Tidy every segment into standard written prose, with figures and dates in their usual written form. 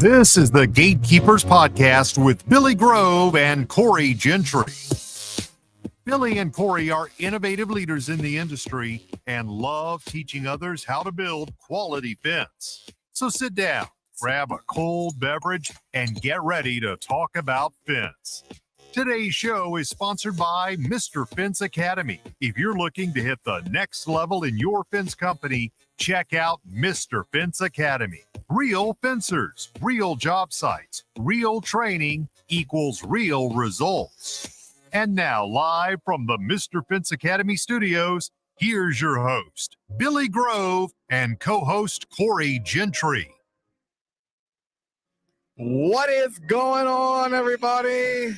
This is the Gate-Keepers podcast with Billy Grove and Corey Gentry. Billy and Corey are innovative leaders in the industry and love teaching others how to build quality fence. So sit down, grab a cold beverage, and get ready to talk about fence. Today's show is sponsored by Mr. Fence Academy. If you're looking to hit the next level in your fence company, check out Mr. Fence Academy. Real fencers, real job sites, real training equals real results. And now, live from the Mr. Fence Academy studios, here's your host, Billy Grove, and co-host Corey Gentry. What is going on, everybody?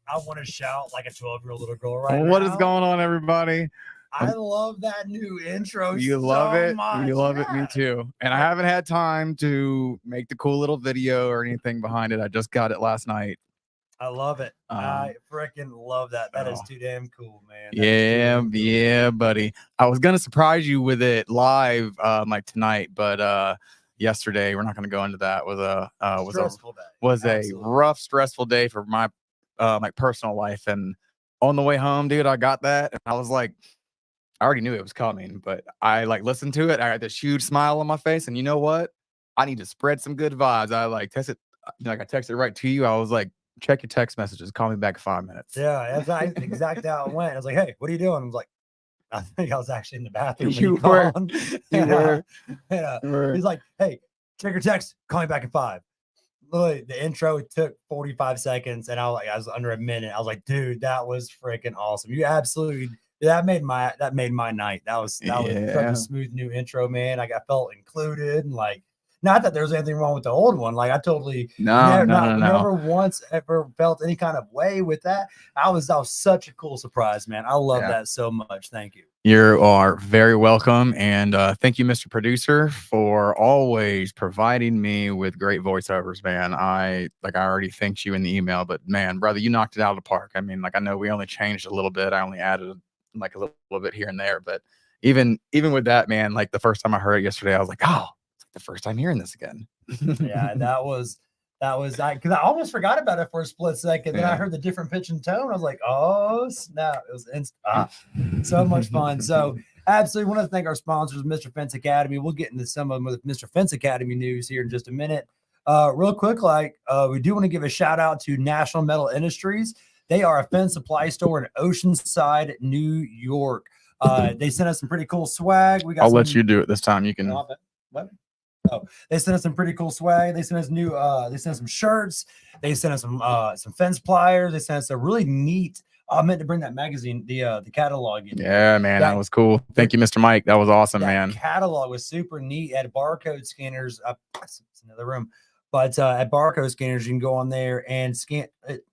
I want to shout like a 12-year-old little girl right now. What is going on, everybody? I love that new intro. You love it. You love it. Me too. And I haven't had time to make the cool little video or anything behind it. I just got it last night. I love it. I freaking love that. That is too damn cool, man. Yeah, buddy. I was gonna surprise you with it live, like tonight, but yesterday we're not gonna go into that. Was a rough, stressful day for my personal life. And on the way home, dude, I got that, and I was like, I already knew it was coming, but I listened to it. I had this huge smile on my face, and you know what? I need to spread some good vibes. I texted, I texted right to you. I was like, check your text messages. Call me back in 5 minutes. Yeah, that's exactly how it went. I was like, hey, what are you doing? I was like, I think I was actually in the bathroom. You were. He's like, hey, check your text. Call me back in 5. Literally, the intro took 45 seconds, and I was under a minute. I was like, dude, that was freaking awesome. You absolutely. That made my night. That was such a smooth new intro, man. I felt included, and not that there's anything wrong with the old one. I totally never once ever felt any kind of way with that. That was such a cool surprise, man. I love that so much. Thank you. You are very welcome, and thank you, Mr. Producer, for always providing me with great voiceovers, man. I already thanked you in the email, but man, brother, you knocked it out of the park. I mean, I know we only changed a little bit. I only added a little bit here and there, but even with that, man, the first time I heard it yesterday, I was like, oh, it's the first time hearing this again. Yeah, that was because I almost forgot about it for a split second. Then I heard the different pitch and tone. I was like, oh snap! It was so much fun. So absolutely want to thank our sponsors, Mr. Fence Academy. We'll get into some of them with Mr. Fence Academy news here in just a minute. Real quick, we do want to give a shout out to National Metal Industries. They are a fence supply store in Oceanside, New York. They sent us some pretty cool swag. I'll let you do it this time. You can. What? Oh, they sent us some pretty cool swag. They sent us they sent us some shirts. They sent us some fence pliers. They sent us a really neat. I meant to bring that magazine, the catalog in. Yeah, man, that was cool. Thank you, Mr. Mike. That was awesome, man. Catalog was super neat. It had barcode scanners. It's another room, but at barcode scanners, you can go on there and scan it.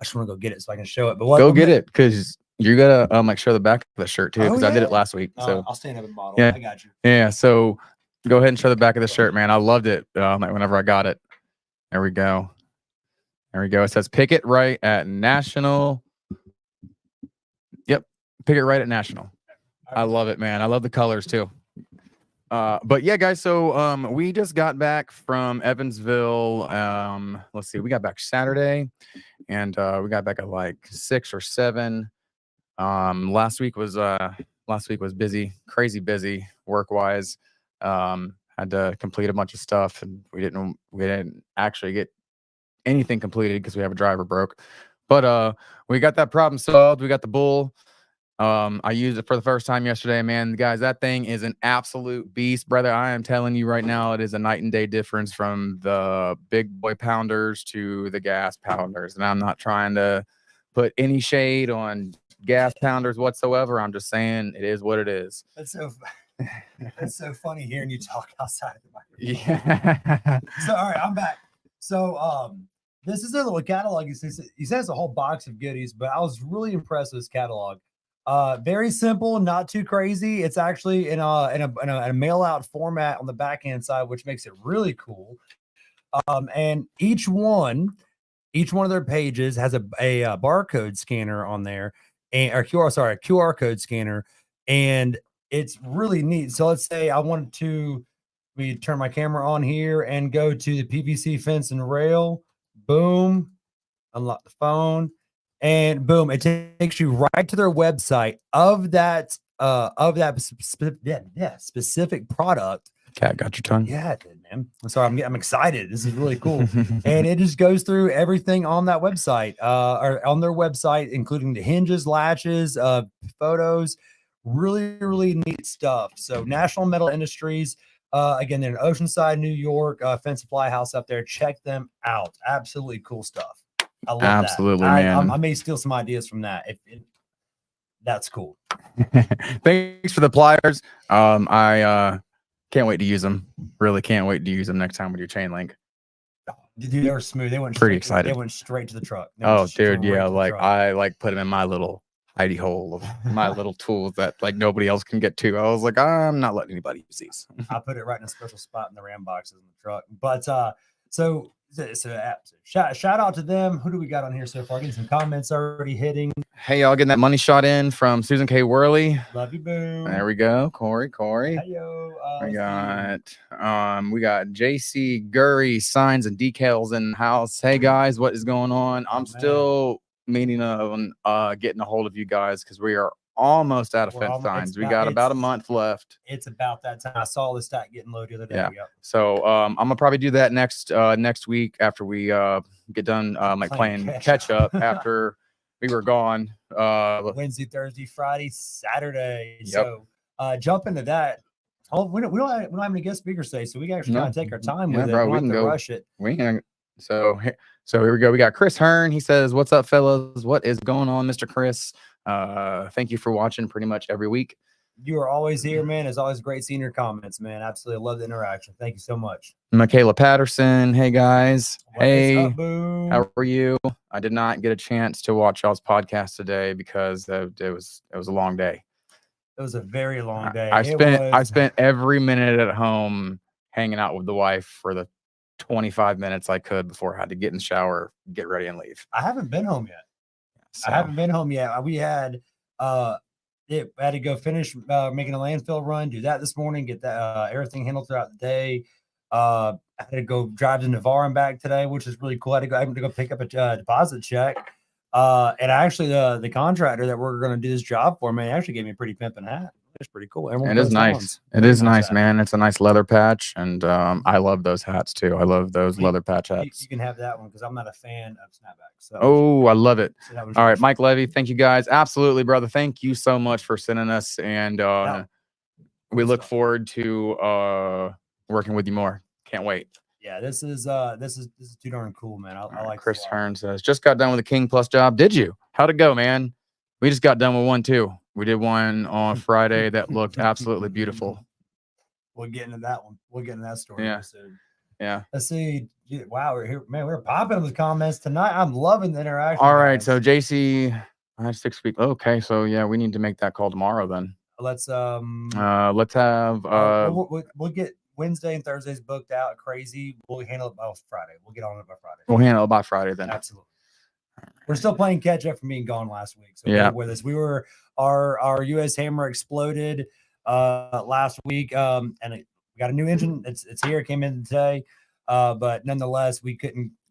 I just want to go get it so I can show it. But go get it, because you gotta show the back of the shirt too, because I did it last week. So I'll stand up and model. Yeah, I got you. Yeah, so go ahead and show the back of the shirt, man. I loved it. Whenever I got it, there we go. It says "Pick it right at National." Yep, pick it right at National. I love it, man. I love the colors too. But yeah, guys, so we just got back from Evansville. Let's see, we got back Saturday, and we got back at 6 or 7. Last week was busy, crazy busy work-wise. Had to complete a bunch of stuff, and we didn't actually get anything completed because we have a driver broke. But we got that problem solved. We got the bull. I used it for the first time yesterday, man. Guys, that thing is an absolute beast, brother. I am telling you right now, it is a night and day difference from the big boy pounders to the gas pounders. And I'm not trying to put any shade on gas pounders whatsoever. I'm just saying it is what it is. That's so funny hearing you talk outside of the microphone. Yeah. So all right, I'm back. So this is a little catalog. He says a whole box of goodies, but I was really impressed with this catalog. Very simple, not too crazy. It's actually in a mail out format on the back end side, which makes it really cool. And each one of their pages has a barcode scanner on there, and a QR code scanner, and it's really neat. So let's say I wanted to turn my camera on here and go to the PVC fence and rail. Boom, unlock the phone, and boom, it takes you right to their website of that specific product. Cat got your tongue. Yeah, it did, man. I'm sorry, I'm excited. This is really cool. And it just goes through everything on that website, or on their website, including the hinges, latches, photos. Really, really neat stuff. So National Metal Industries, again, they're in Oceanside, New York, Fence Supply House up there. Check them out. Absolutely cool stuff. I love Absolutely, that. man. I may steal some ideas from that. That's cool. Thanks for the pliers. I can't wait to use them. Really can't wait to use them next time we do chain link. Dude, they were smooth. They went Pretty excited. They went straight to the truck. Oh, dude, yeah. Like I put them in my little hidey hole of my little tools that like nobody else can get to. I was like, I'm not letting anybody use these. I put it right in a special spot in the RAM boxes in the truck. But so shout out to them. Who do we got on here so far? Getting some comments already hitting. Hey, y'all, getting that money shot in from Susan K. Worley. Love you, boom. There we go. Corey. Hey-yo, we got JC Gurry signs and decals in the house. Hey guys, what is going on? I'm still meaning on getting a hold of you guys because we are almost out of fence signs. We got about a month left. It's about that time. I saw the stat getting low the other day. Yeah. So I'm gonna probably do that next week after we get done like playing catch up after we were gone. Wednesday, Thursday, Friday, Saturday. Yep. So jump into that. Oh, we don't have any guest speakers today, so we can actually kind of take our time with it. Bro, we can go rush it. So here we go. We got Chris Hearn. He says, "What's up, fellas? What is going on, Mr. Chris? Thank you for watching pretty much every week. You are always here, man. It's always great seeing your comments, man. Absolutely love the interaction. Thank you so much." Michaela Patterson. Hey guys. Hey, up, boom? How are you? I did not get a chance to watch y'all's podcast today because it was a long day. It was a very long day. I spent every minute at home hanging out with the wife for the 25 minutes I could before I had to get in the shower, get ready, and leave. I haven't been home yet. So. I haven't been home yet. We had had to go finish making a landfill run, do that this morning, get that everything handled throughout the day. I had to go drive to Navarre and back today, which is really cool. I had to go pick up a deposit check. And actually the contractor that we're going to do this job for, man, actually gave me a pretty pimping hat. It's pretty cool. It is nice. It is nice, man. It's a nice leather patch, and I love those hats too. I love those leather patch hats. You can have that one because I'm not a fan of snapbacks. So. Oh, I love it. So all right, Mike Levy, thank you guys. Absolutely, brother. Thank you so much for sending us, and we look forward to working with you more. Can't wait. Yeah, this is too darn cool, man. I like Chris Hearn says, just got done with the King Plus job. Did you? How'd it go, man? We just got done with one too. We did one on Friday that looked absolutely beautiful. We'll get into that one. We'll get into that story. Yeah. Soon. Yeah. Let's see. Wow, we're here, man. We're popping with comments tonight. I'm loving the interaction. All right. So JC, I have 6 weeks. Okay. So yeah, we need to make that call tomorrow then. Let's have we'll get Wednesday and Thursdays booked out crazy. We'll handle it by Friday. We'll get on it by Friday. We'll handle it by Friday then. Absolutely. We're still playing catch up from being gone last week. So yeah, with us, we were our US Hammer exploded last week, and we got a new engine. It's here. It came in today, but nonetheless, we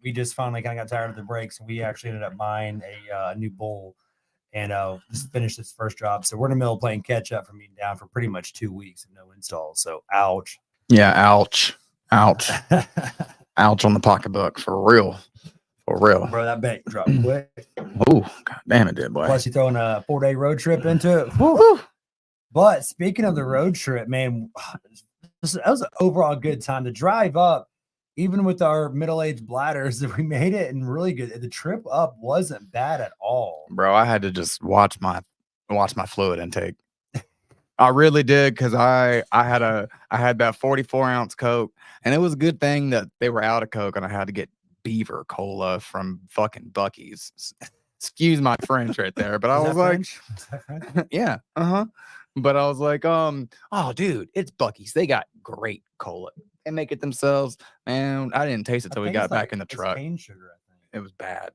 just finally kind of got tired of the brakes, and we actually ended up buying a new bull and just finished this first job. So we're in the middle of playing catch up from being down for pretty much 2 weeks and no installs. So ouch. Yeah, ouch, ouch, ouch on the pocketbook for real. For real. Bro, that bank dropped quick. Oh, god damn it did, boy. Plus, you throwing a 4-day road trip into it. Woo. But speaking of the road trip, man, that was an overall good time to drive up, even with our middle-aged bladders, that we made it and really good. The trip up wasn't bad at all. Bro, I had to just watch my fluid intake. I really did, because I had that 44-ounce Coke, and it was a good thing that they were out of Coke and I had to get Beaver Cola from fucking Buc-ee's. Excuse my French right there, but I was like, yeah, But I was like, oh, dude, it's Buc-ee's. They got great cola. They make it themselves. Man, I didn't taste it till we got back in the truck. Cane sugar, I think. It was bad.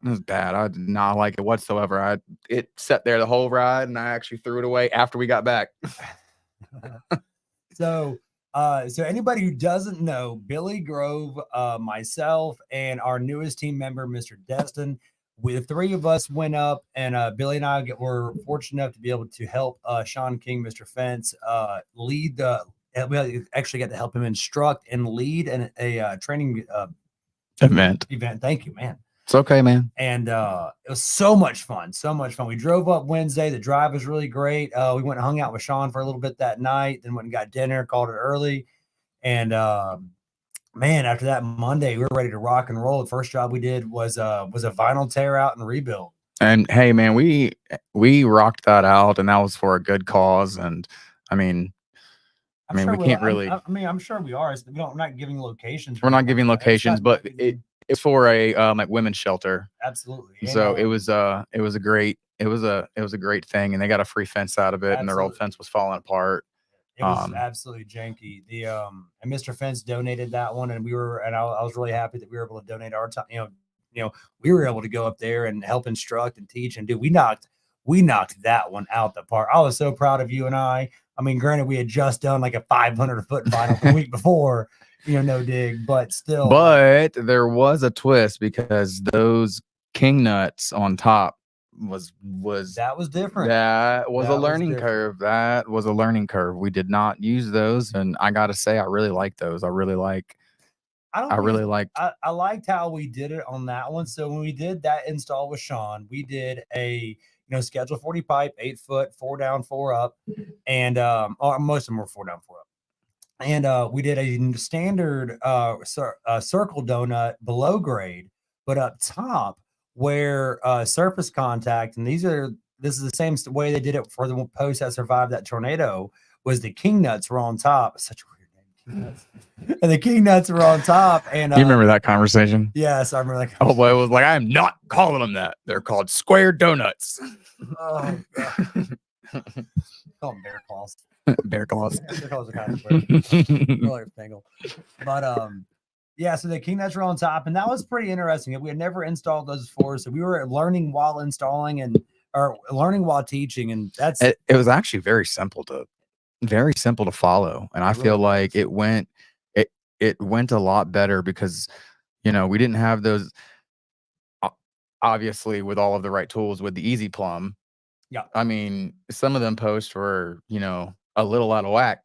It was bad. I did not like it whatsoever. It sat there the whole ride, and I actually threw it away after we got back. So anybody who doesn't know, Billy Grove, myself, and our newest team member, Mr. Destin, the three of us went up, and Billy and I were fortunate enough to be able to help Sean King, Mr. Fence, lead the. We actually got to help him instruct and lead a training Event. Thank you, man. It's okay, man. And it was so much fun. We drove up Wednesday. The drive was really great. We went and hung out with Sean for a little bit that night, then went and got dinner, called it early. And man, after that Monday, we were ready to rock and roll. The first job we did was a vinyl tear out and rebuild. And hey, man, we rocked that out, and that was for a good cause. And I mean, we can't really. I'm sure we are. We're not giving locations. We're not giving locations, but it's for a like women's shelter. Absolutely. So it was a great thing, and they got a free fence out of it, and their old fence was falling apart. It was absolutely janky. The and Mr. Fence donated that one, and I was really happy that we were able to donate our time. We were able to go up there and help instruct and teach, and dude, we knocked that one out the park. I was so proud of you and I. I mean, granted, we had just done like a 500-foot vinyl the week before, no dig, but still. But there was a twist because those king nuts on top was that was different. That was a learning curve. That was a learning curve. We did not use those, and I gotta say, I really like those. I liked how we did it on that one. So when we did that install with Sean, we did a schedule 40 pipe, 8 foot, 4 down, 4 up, and most of them were 4 down, 4 up. And we did a standard circle donut below grade, but up top where surface contact, and this is the same way they did it for the post that survived that tornado, was the king nuts were on top. Such a weird name, king nuts. And the king nuts were on top. And you remember that conversation? Yes, I remember that. Oh boy, it was like, I am not calling them that. They're called square donuts. Oh god. Call them bear claws. Bear claws. Bear claws are kind of weird. But yeah, so the king nuts were on top, and that was pretty interesting. We had never installed those before, so we were learning while installing or learning while teaching, and it was actually very simple to follow. And I feel like it went a lot better because we didn't have those, obviously, with all of the right tools with the Easy Plumb. Yeah, I mean, some of them posts were a little out of whack.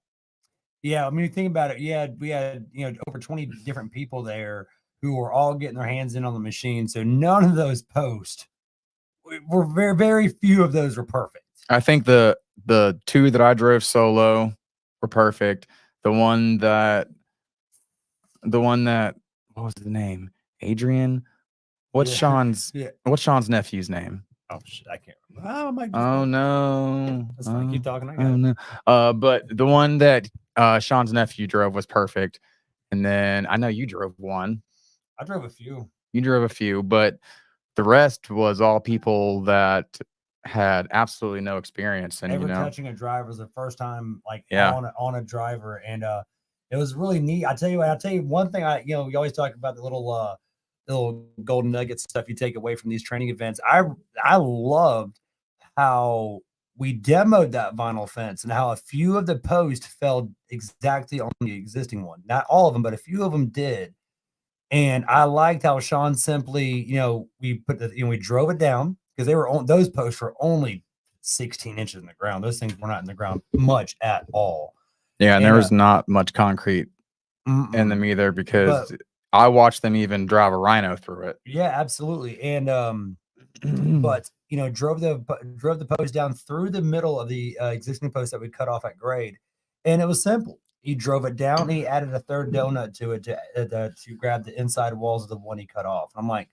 Yeah, I mean, think about it. We had over 20 different people there who were all getting their hands in on the machine. So none of those posts were very, very few of those were perfect. I think the 2 that I drove solo were perfect. The one that what was the name? Adrian? What's Sean's nephew's name? Oh shit, I can't remember. Oh no. That's fine. Keep talking. I got it. No. But the one that Sean's nephew drove was perfect. And then I know you drove one. I drove a few. You drove a few, but the rest was all people that had absolutely no experience. And never touching a driver was the first time on a driver. And it was really neat. I tell you one thing, we always talk about the little golden nuggets stuff you take away from these training events. I loved how we demoed that vinyl fence and how a few of the posts fell exactly on the existing one. Not all of them, but a few of them did. And I liked how Sean simply, we we drove it down because those posts were only 16 inches in the ground. Those things were not in the ground much at all. Yeah, and there was not much concrete in them either because I watched them even drive a Rhino through it. Yeah, absolutely. And but drove the post down through the middle of the existing post that we cut off at grade, and it was simple. He drove it down. And he added a third donut to it to grab the inside walls of the one he cut off. I'm like,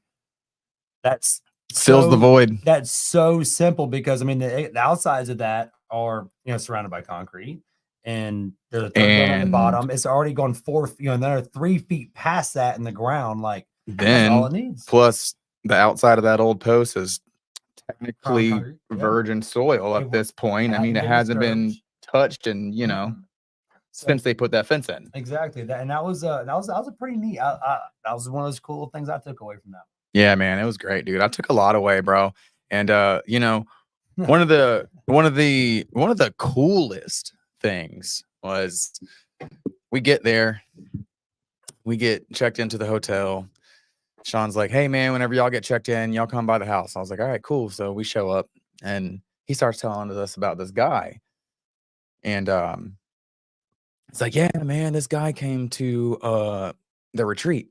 that's fills the void. That's so simple because I mean the outsides of that are surrounded by concrete. And there's a third donut on the bottom. It's already gone 4, another 3 feet past that in the ground. Like that's all it needs. Plus, the outside of that old post is technically virgin soil at this point. I mean, it hasn't been touched and since they put that fence in. Exactly. That was a pretty neat. That was one of those cool things I took away from that. Yeah, man, it was great, dude. I took a lot away, bro. And one of the coolest things was we get there, we get checked into the hotel. Sean's like, hey man, whenever y'all get checked in, y'all come by the house. I was like, all right, cool. So we show up and he starts telling us about this guy. And it's like, yeah, man, this guy came to the retreat.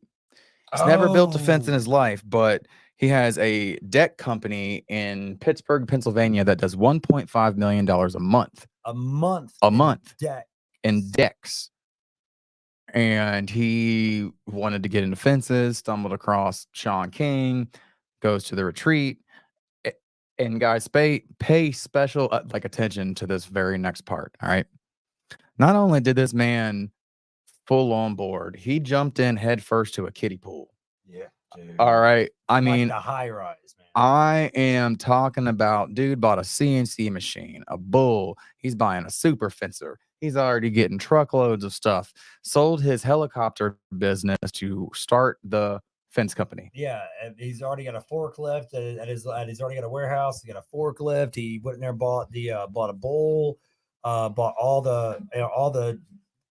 He's never built a fence in his life, but he has a deck company in Pittsburgh, Pennsylvania that does $1.5 million a month. A month. In decks. And he wanted to get into fences, stumbled across Sean King, goes to the retreat. And guys, pay special attention to this very next part. All right. Not only did this man full on board, he jumped in head first to a kiddie pool. Yeah. Dude. All right. I mean, the high rise, man. I am talking about dude bought a CNC machine, a bull. He's buying a super fencer. He's already getting truckloads of stuff. Sold his helicopter business to start the fence company. Yeah, and he's already got a forklift he's already got a warehouse. He got a forklift. He went in there, bought a bull, bought all the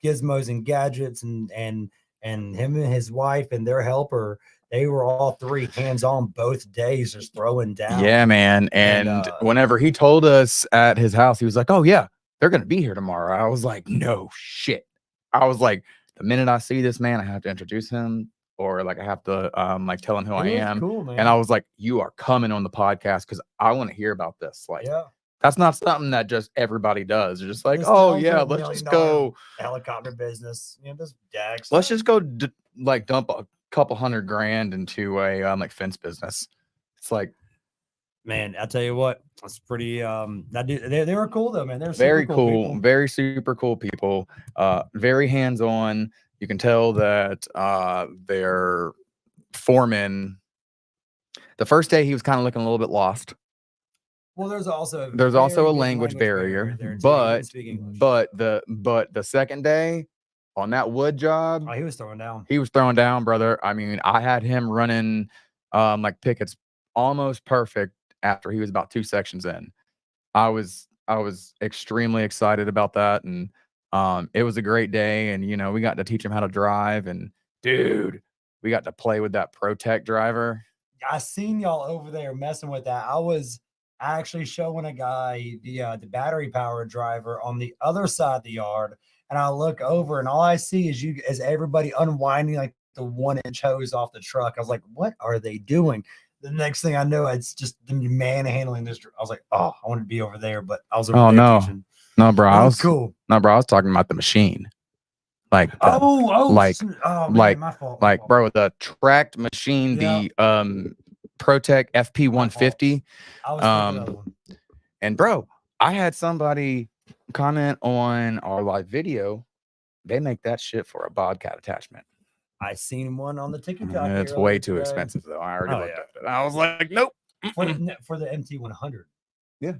gizmos and gadgets, and him and his wife and their helper. They were all three hands-on both days, just throwing down. Yeah, man. And whenever he told us at his house, he was like, oh, yeah, they're going to be here tomorrow. I was like, no shit. I was like, the minute I see this man, I have to introduce him or I have to tell him who I am. Cool, man. And I was like, you are coming on the podcast because I want to hear about this. That's not something that just everybody does. They're just like, oh, yeah, let's just go. Helicopter business. This DAX. Let's just go dump a couple $100,000 into a fence business. It's like, man, I tell you what, it's pretty they were cool though, man. They're very cool, very super cool people, very hands-on. You can tell that their foreman, the first day he was kind of looking a little bit lost. Well, there's also a language barrier but the second day on that wood job, he was throwing down. He was throwing down, brother. I mean, I had him running pickets almost perfect after he was about 2 sections in. I was extremely excited about that, and it was a great day. And we got to teach him how to drive, and dude, we got to play with that ProTech driver. I seen y'all over there messing with that. I was actually showing a guy the battery powered driver on the other side of the yard. And I look over and all I see is everybody unwinding the 1-inch hose off the truck. I was like, what are they doing? The next thing I know, it's just them manhandling this. I was like, oh, I wanted to be over there, but I was over there teaching. No, bro. I was cool. No, bro. I was talking about the machine. My fault. Bro, the tracked machine, the ProTech FP150. I was thinking of that one. And bro, I had somebody comment on our live video. They make that shit for a Bobcat attachment. I seen one on the TikTok. It's way too expensive though. I already looked at it. I was like, nope. For the MT100. Yeah.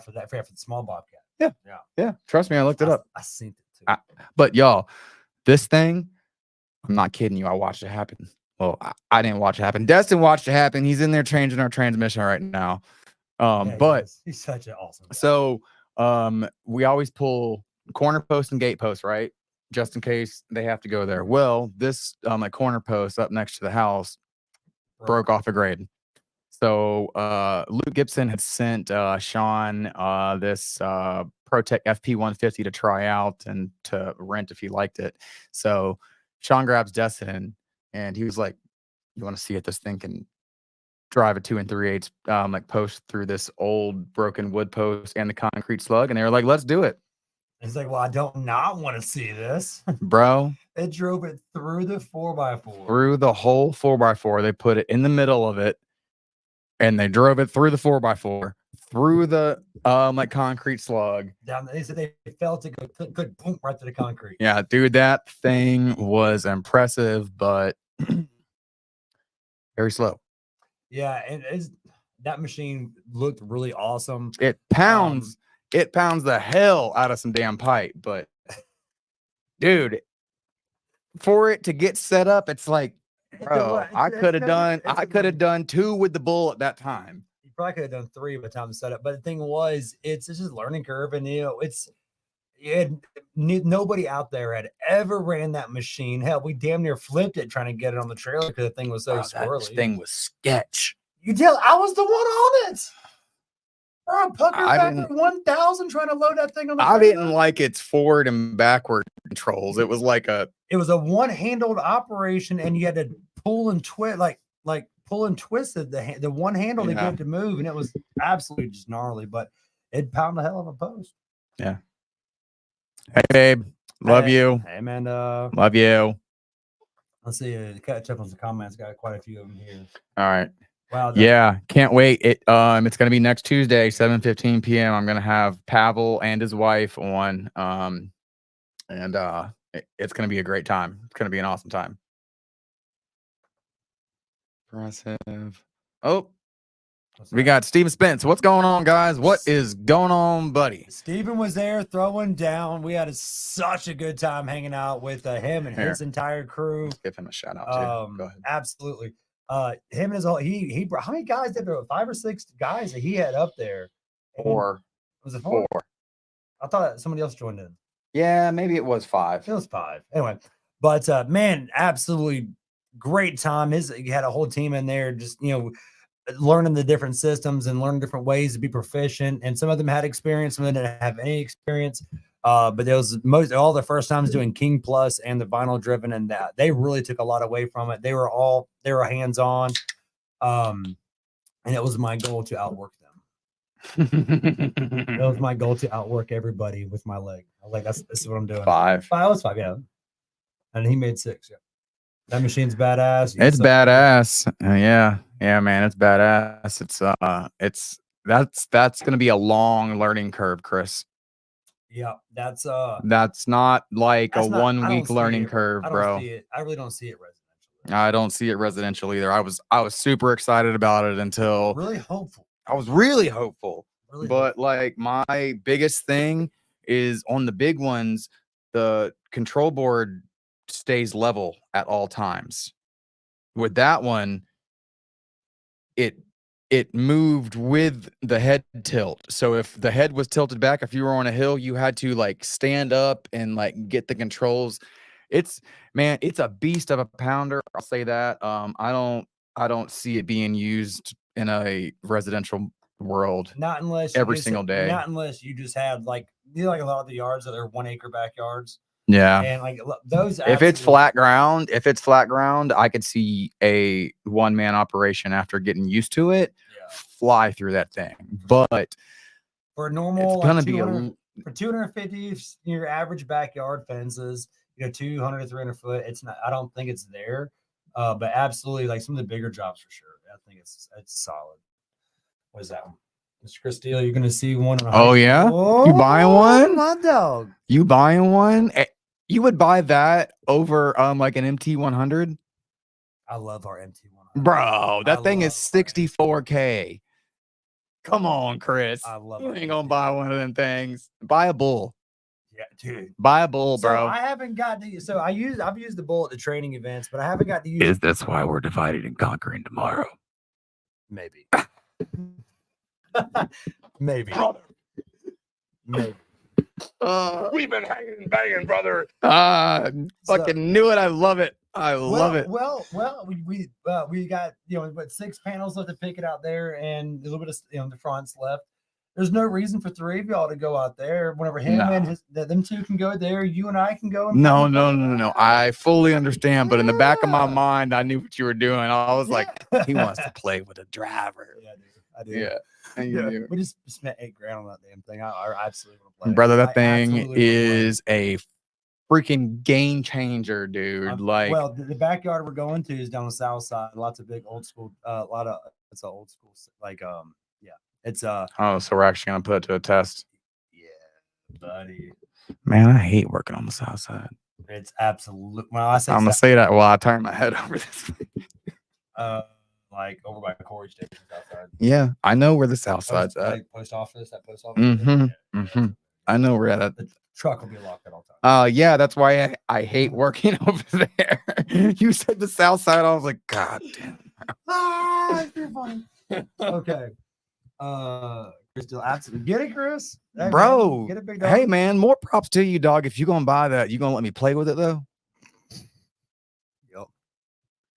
For the small Bobcat. Yeah. Trust me, I looked it up. I seen it too. But y'all, this thing, I'm not kidding you. I watched it happen. Well, I didn't watch it happen. Destin watched it happen. He's in there changing our transmission right now. But he's such an awesome guy. So we always pull corner post and gate post, right? Just in case they have to go there. Well, this corner post up next to the house broke off a grade. So Luke Gibson had sent Sean this ProTech FP150 to try out and to rent if he liked it. So Sean grabs Destin and he was like, you want to see if this thing can drive a 2 3/8 post through this old broken wood post and the concrete slug? And they were like, let's do it. He's like, well, I don't not want to see this. Bro. It drove it through the 4x4. Through the whole 4x4. They put it in the middle of it. And they drove it through the 4x4, through the concrete slug. Down. They said they felt it go good boom right to the concrete. Yeah, dude, that thing was impressive, but very slow. Yeah, and that machine looked really awesome. It pounds the hell out of some damn pipe, but dude, for it to get set up, it's like, bro, I could have done 2 with the bull at that time. You probably could have done 3 by the time to set up. But the thing was, it's just a learning curve, and nobody out there had ever ran that machine. Hell, we damn near flipped it trying to get it on the trailer because the thing was so squirrely. That thing was sketch. You tell I was the one on it. Bro, pucker factor 1,000 trying to load that thing on the trailer. I didn't like its forward and backward controls. It was a one-handled operation, and you had to pull and twist, like pull and twisted the one handle to get it to move, and it was absolutely just gnarly, but it pounded a hell of a post. Yeah. Hey babe, love you. Hey man, love you. Let's see, catch up on some comments. Got quite a few of them here. All right. Wow. Yeah, can't wait. It's gonna be next Tuesday, 7:15 p.m. I'm gonna have Pavel and his wife on. It's gonna be a great time. It's gonna be an awesome time. Impressive. Oh, we got Steven Spence. What's going on, guys? What is going on, buddy? Steven was there throwing down. We had such a good time hanging out with him and his entire crew. Let's give him a shout out too. Go ahead. Absolutely. Him and his whole he brought, how many guys did there? 5 or 6 guys that he had up there. 4. Was it 4? I thought somebody else joined in. Yeah, maybe it was 5. It was 5. Anyway, but man, absolutely great time. He had a whole team in there, just learning the different systems and learning different ways to be proficient. And some of them had experience, some of them didn't have any experience. But there was all the first times doing King Plus and the vinyl driven, and that they really took a lot away from it. They were hands on, and it was my goal to outwork them. It was my goal to outwork everybody with my leg. I was like, this is what I'm doing. 5. 5 was 5, yeah. And he made 6. Yeah, that machine's badass. It's badass. Yeah, man, it's badass. That's gonna be a long learning curve, Chris. Yeah, that's not like a 1 week learning curve, bro. I really don't see it residential. I don't see it residential either. I was super excited about it until really hopeful. I was really hopeful. But like my biggest thing is on the big ones, the control board stays level at all times. With that one, it moved with the head tilt. So if the head was tilted back, if you were on a hill, you had to like stand up and like get the controls. It's a beast of a pounder. I'll say that. I don't see it being used in a residential world. Not unless every single day. Not unless you just have like a lot of the yards that are 1 acre backyards. Yeah. And like those. If it's flat ground, I could see a one-man operation after getting used to it. Fly through that thing, but for a normal, it's gonna like for 250 your average backyard fences, 200 to 300 foot. It's not. I don't think it's there, but absolutely, like some of the bigger jobs for sure. I think it's solid. What is that one, Mr. Chris Steele? You're gonna see one. Oh yeah, you buying one? My dog. You buying one? You would buy that over like an MT100? I love our MT100. Bro, that thing is $64K. Come on, Chris. I love you ain't gonna buy one of them things. Buy a bull. Yeah, dude. Buy a bull, bro. So I haven't got to. So I've used the bull at the training events, but I haven't got to use. Is this why we're divided and conquering tomorrow? Maybe. Maybe. Maybe. We've been hanging and banging, brother. Fucking knew it. I love it. I love it. Well, we got 6 panels left to pick it out there, and a little bit of the fronts left. There's no reason for 3 of y'all to go out there. Whenever and them 2 can go there, you and I can go. No. I fully understand, but in the back of my mind, I knew what you were doing. I was like, he wants to play with a driver. Yeah, I do. Yeah. We just spent $8,000 on that damn thing. I absolutely want to play. Brother, that thing is a freaking game changer, dude. Well, the backyard we're going to is down the south side. Lots of big old school. It's an old school. It's so we're actually gonna put it to a test. Yeah, buddy. Man, I hate working on the south side. It's absolute. I'm gonna say that while I turn my head over this way. Like over by Corey Station outside. Yeah, I know where the south side's at. Like post office. I know where at. The truck will be locked at all times. Yeah, that's why I hate working over there. You said the south side, I was like, God damn. You're funny. Okay. Chris, absolutely get it, Chris. Hey, Bro, man, get it, big dog. hey man, more props to you, dog. If you're gonna buy that, you gonna let me play with it though? Yep.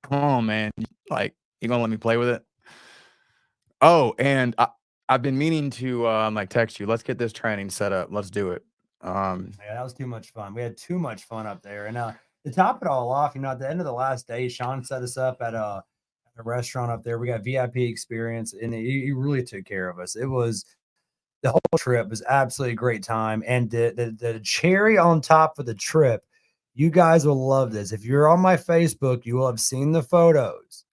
Come on, man. Like, you gonna let me play with it? Oh, and I've been meaning to like text you. Let's get this training set up. Let's do it. Yeah, that was too much fun. We had too much fun up there. And to top it all off, at the end of the last day, Sean set us up at a restaurant up there. We got VIP experience, and he really took care of us. It was the whole trip was absolutely a great time. And the cherry on top of the trip, you guys will love this. If you're on my Facebook, you will have seen the photos.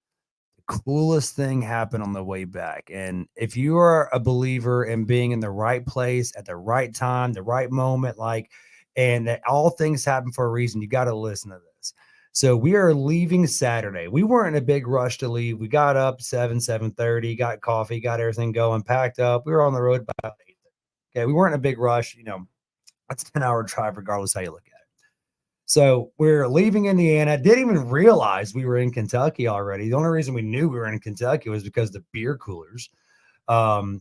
The coolest thing happened on the way back. And if you are a believer in being in the right place at the right time, the right moment, and that all things happen for a reason, you got to listen to this. So we are leaving Saturday. We weren't in a big rush to leave. We got up 7:30, got coffee, got everything going, packed up. We were on the road by 8:30. Okay, we weren't in a big rush. That's a 10-hour drive, regardless how you look at it. So we're leaving Indiana. Didn't even realize we were in Kentucky already. The only reason we knew we were in Kentucky was because of the beer coolers. And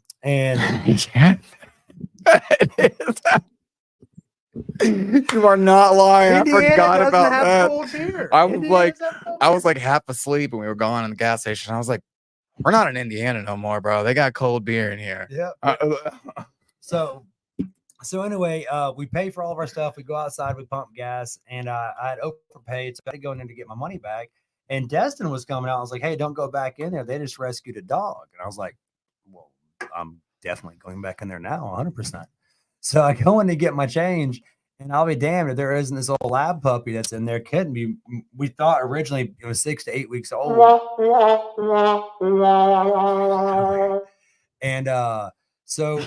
you are not lying. Indiana I forgot about that. Cold beer. I was like half asleep when we were going in the gas station. I was like, we're not in Indiana no more, bro. They got cold beer in here. Yeah. So anyway, we pay for all of our stuff. We go outside, we pump gas, and I had overpaid, so I had to go in there to get my money back. And Destin was coming out. I was like, hey, don't go back in there. They just rescued a dog. And I was like, well, I'm definitely going back in there now, 100%. So I go in to get my change, and I'll be damned if there isn't this old lab puppy that's in there. Couldn't be. We thought originally it was 6 to 8 weeks old. And so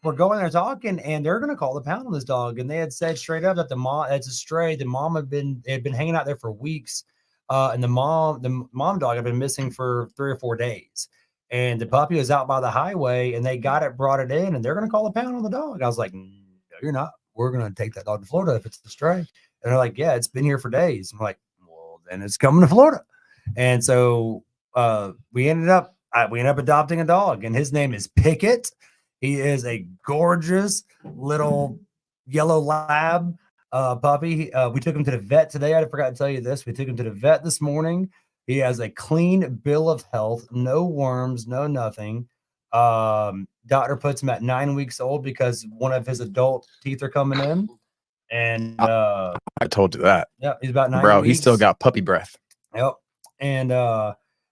we're going there talking, and they're going to call the pound on this dog. And they had said straight up that it's a stray. The mom had been hanging out there for weeks. And the mom dog had been missing for 3 or 4 days. And the puppy was out by the highway, and they brought it in, and they're going to call the pound on the dog. I was like, no, you're not. We're going to take that dog to Florida if it's a stray. And they're like, yeah, it's been here for days. I'm like, well, then it's coming to Florida. And so we ended up adopting a dog, and his name is Pickett. He is a gorgeous little yellow lab puppy. We took him to the vet today. I forgot to tell you this. We took him to the vet this morning. He has a clean bill of health, no worms, no nothing. Doctor puts him at 9 weeks old because one of his adult teeth are coming in. And I told you that. Yeah, he's about 9 Bro, weeks. he's still got puppy breath. Yep. And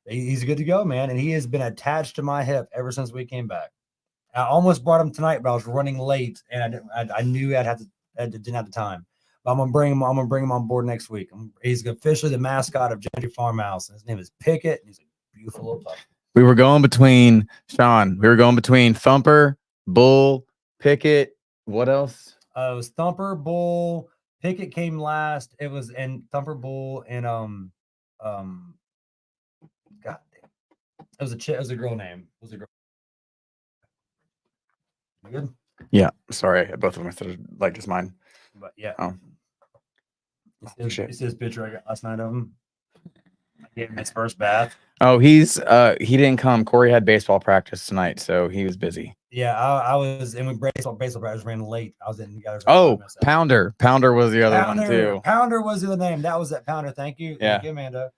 he's good to go, man. And he has been attached to my hip ever since we came back. I almost brought him tonight, but I was running late, and I knew I didn't have the time. But I'm gonna bring him on board next week. He's officially the mascot of Gentry Farmhouse. His name is Pickett, and he's a beautiful little puppy. We were going between Thumper, Bull, Pickett. What else? It was Thumper, Bull, Pickett came last. It was Thumper, Bull, and God damn. It was a girl name. It was a girl. You good? Yeah. Sorry, both of them are like just mine. But yeah. Oh. It's his picture I got last night of him. I gave him his first bath. Oh, he didn't come. Corey had baseball practice tonight, so he was busy. Yeah, I was, and when baseball practice ran late, I was in. Pounder was the other one too. Pounder was the name. That was that Pounder. Thank you. Yeah. Thank you, Amanda.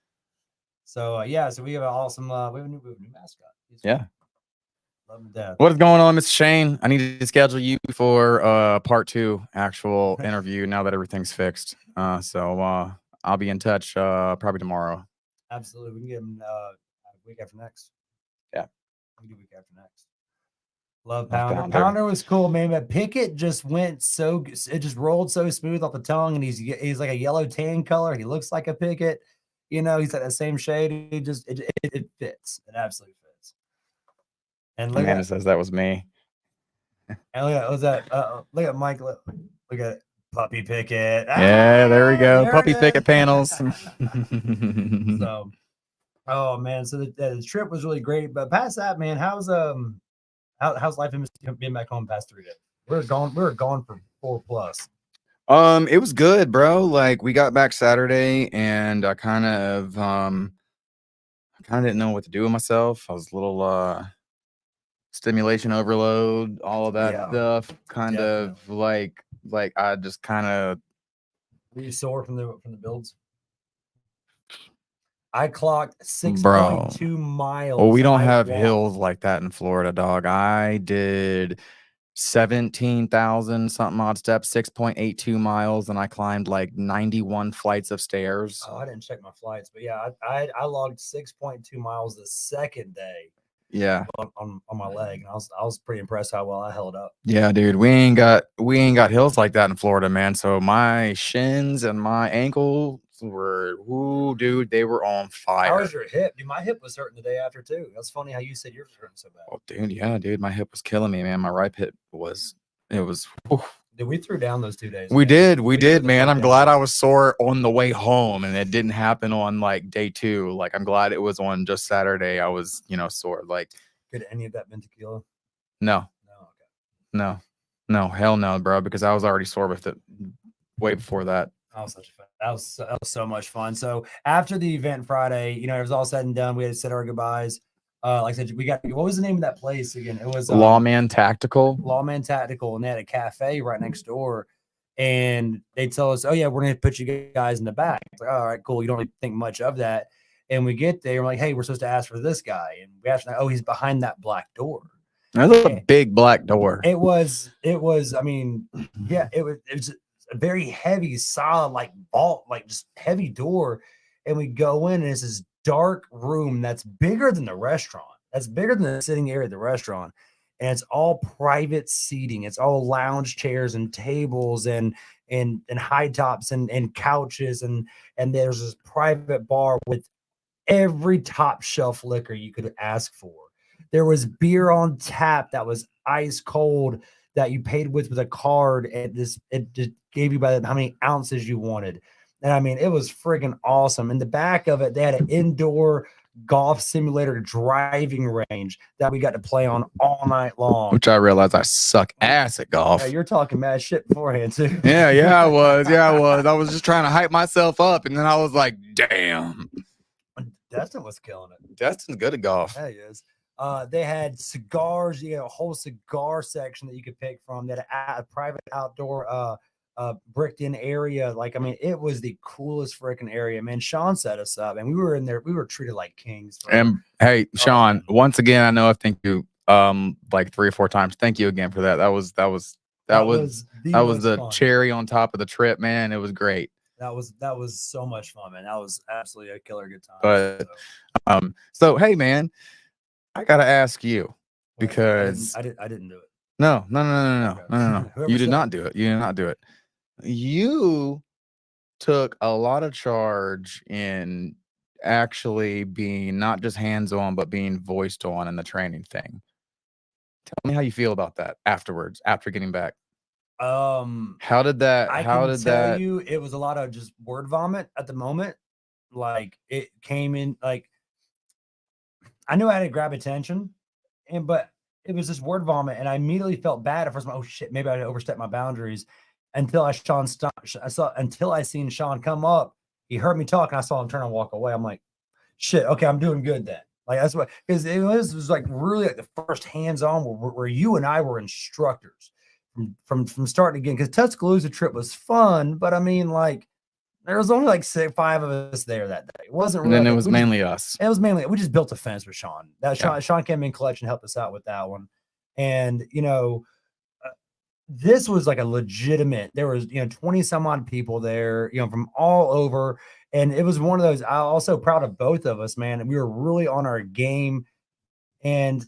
So so we have an awesome. We have a new mascot. Yeah. Love him to death. What is going on, Mr. Shane? I need to schedule you for part 2 actual interview now that everything's fixed. So I'll be in touch probably tomorrow. Absolutely. We can get him week after next. Yeah. We can do week after next. Love Pounder. Pounder was cool, man. But Pickett just it just rolled so smooth off the tongue, and he's like a yellow tan color. He looks like a Pickett. He's like that same shade. It fits. It absolutely fits. And Amanda says that was me. And look at Mike. Look at it. Puppy Pickett. Yeah, there we go. Puppy Pickett panels. So, oh man, so the trip was really great. But past that, man, how's life being back home past 3 days? We were gone for 4+. It was good, bro. Like, we got back Saturday, and I kind of didn't know what to do with myself. I was a little stimulation overload, all of that Yeah, stuff. Kind of like I just kind of. Were you sore from the builds? I clocked 6.2 miles. Well, we don't have hills like that in Florida, dog. I did 17,000 something odd steps, 6.82 miles, and I climbed like 91 flights of stairs. Oh, I didn't check my flights, but yeah, I logged 6.2 miles the second day. Yeah, on my leg, and I was pretty impressed how well I held up. Yeah, dude, we ain't got hills like that in Florida, man. So my shins and my ankles were, ooh, dude, they were on fire. How was your hip? Dude, my hip was hurting the day after too. That's funny how you said yours was hurting so bad. Oh, dude, yeah, dude, my hip was killing me, man. My right hip was, whew. Dude, we threw down those 2 days. We did, man. I'm glad I was sore on the way home, and it didn't happen on like day 2. Like, I'm glad it was on just Saturday. I was, sore. Like, could any of that been tequila? No. Okay. No, hell no, bro. Because I was already sore with it way before that. That was such a fun. That was so much fun. So after the event Friday, it was all said and done. We had to say our goodbyes. Like I said, we got, what was the name of that place again? It was Lawman Tactical. Lawman Tactical, and they had a cafe right next door. And they tell us, oh yeah, we're gonna put you guys in the back. It's like, all right, cool. You don't really think much of that. And we get there, we're like, hey, we're supposed to ask for this guy. And we asked, oh, he's behind that black door. That's a big black door. It was, I mean, yeah, it was a very heavy, solid, like vault, like just heavy door. And we go in, and it's this dark room that's bigger than the restaurant. That's bigger than the sitting area of the restaurant. And it's all private seating. It's all lounge chairs and tables and high tops and couches. And there's this private bar with every top shelf liquor you could ask for. There was beer on tap that was ice cold that you paid with a card, and it just gave you by how many ounces you wanted. And I mean, it was friggin' awesome. In the back of it, they had an indoor golf simulator driving range that we got to play on all night long. Which I realized I suck ass at golf. Yeah, you're talking mad shit beforehand too. Yeah, I was. I was just trying to hype myself up, and then I was like, damn. Destin was killing it. Destin's good at golf. Yeah, he is. They had cigars. You had a whole cigar section that you could pick from. That a private outdoor bricked in area. Like, I mean, it was the coolest freaking area, man. Sean set us up, and we were in there. We were treated like kings. And hey, Sean, once again, I know I've thanked you like 3 or 4 times. Thank you again for that. That was the cherry on top of the trip, man. It was great. That was so much fun, man. That was absolutely a killer good time. But so hey, man, I gotta ask you, because I didn't do it. No. Okay. You did not do it. You did not do it. You took a lot of charge in actually being not just hands-on, but being voiced on in the training thing. Tell me how you feel about that afterwards, after getting back. How did that? I can tell you, it was a lot of just word vomit at the moment. Like, it came in, like, I knew I had to grab attention, but it was this word vomit, and I immediately felt bad at first. Oh shit, maybe I overstepped my boundaries. Until I seen Sean come up, he heard me talk, and I saw him turn and walk away. I'm like, shit, okay, I'm doing good then. Like, that's what, because it was like really like the first hands-on where you and I were instructors from starting again. Because Tuscaloosa trip was fun, but I mean, like, there was only like 5 of us there that day. It wasn't really. And then it was mainly us. It was mainly, we just built a fence with Sean. Sean came in clutch and helped us out with that one. And this was like a legitimate, there was 20 some odd people there, from all over. And it was one of those, I'm also proud of both of us, man. And we were really on our game. And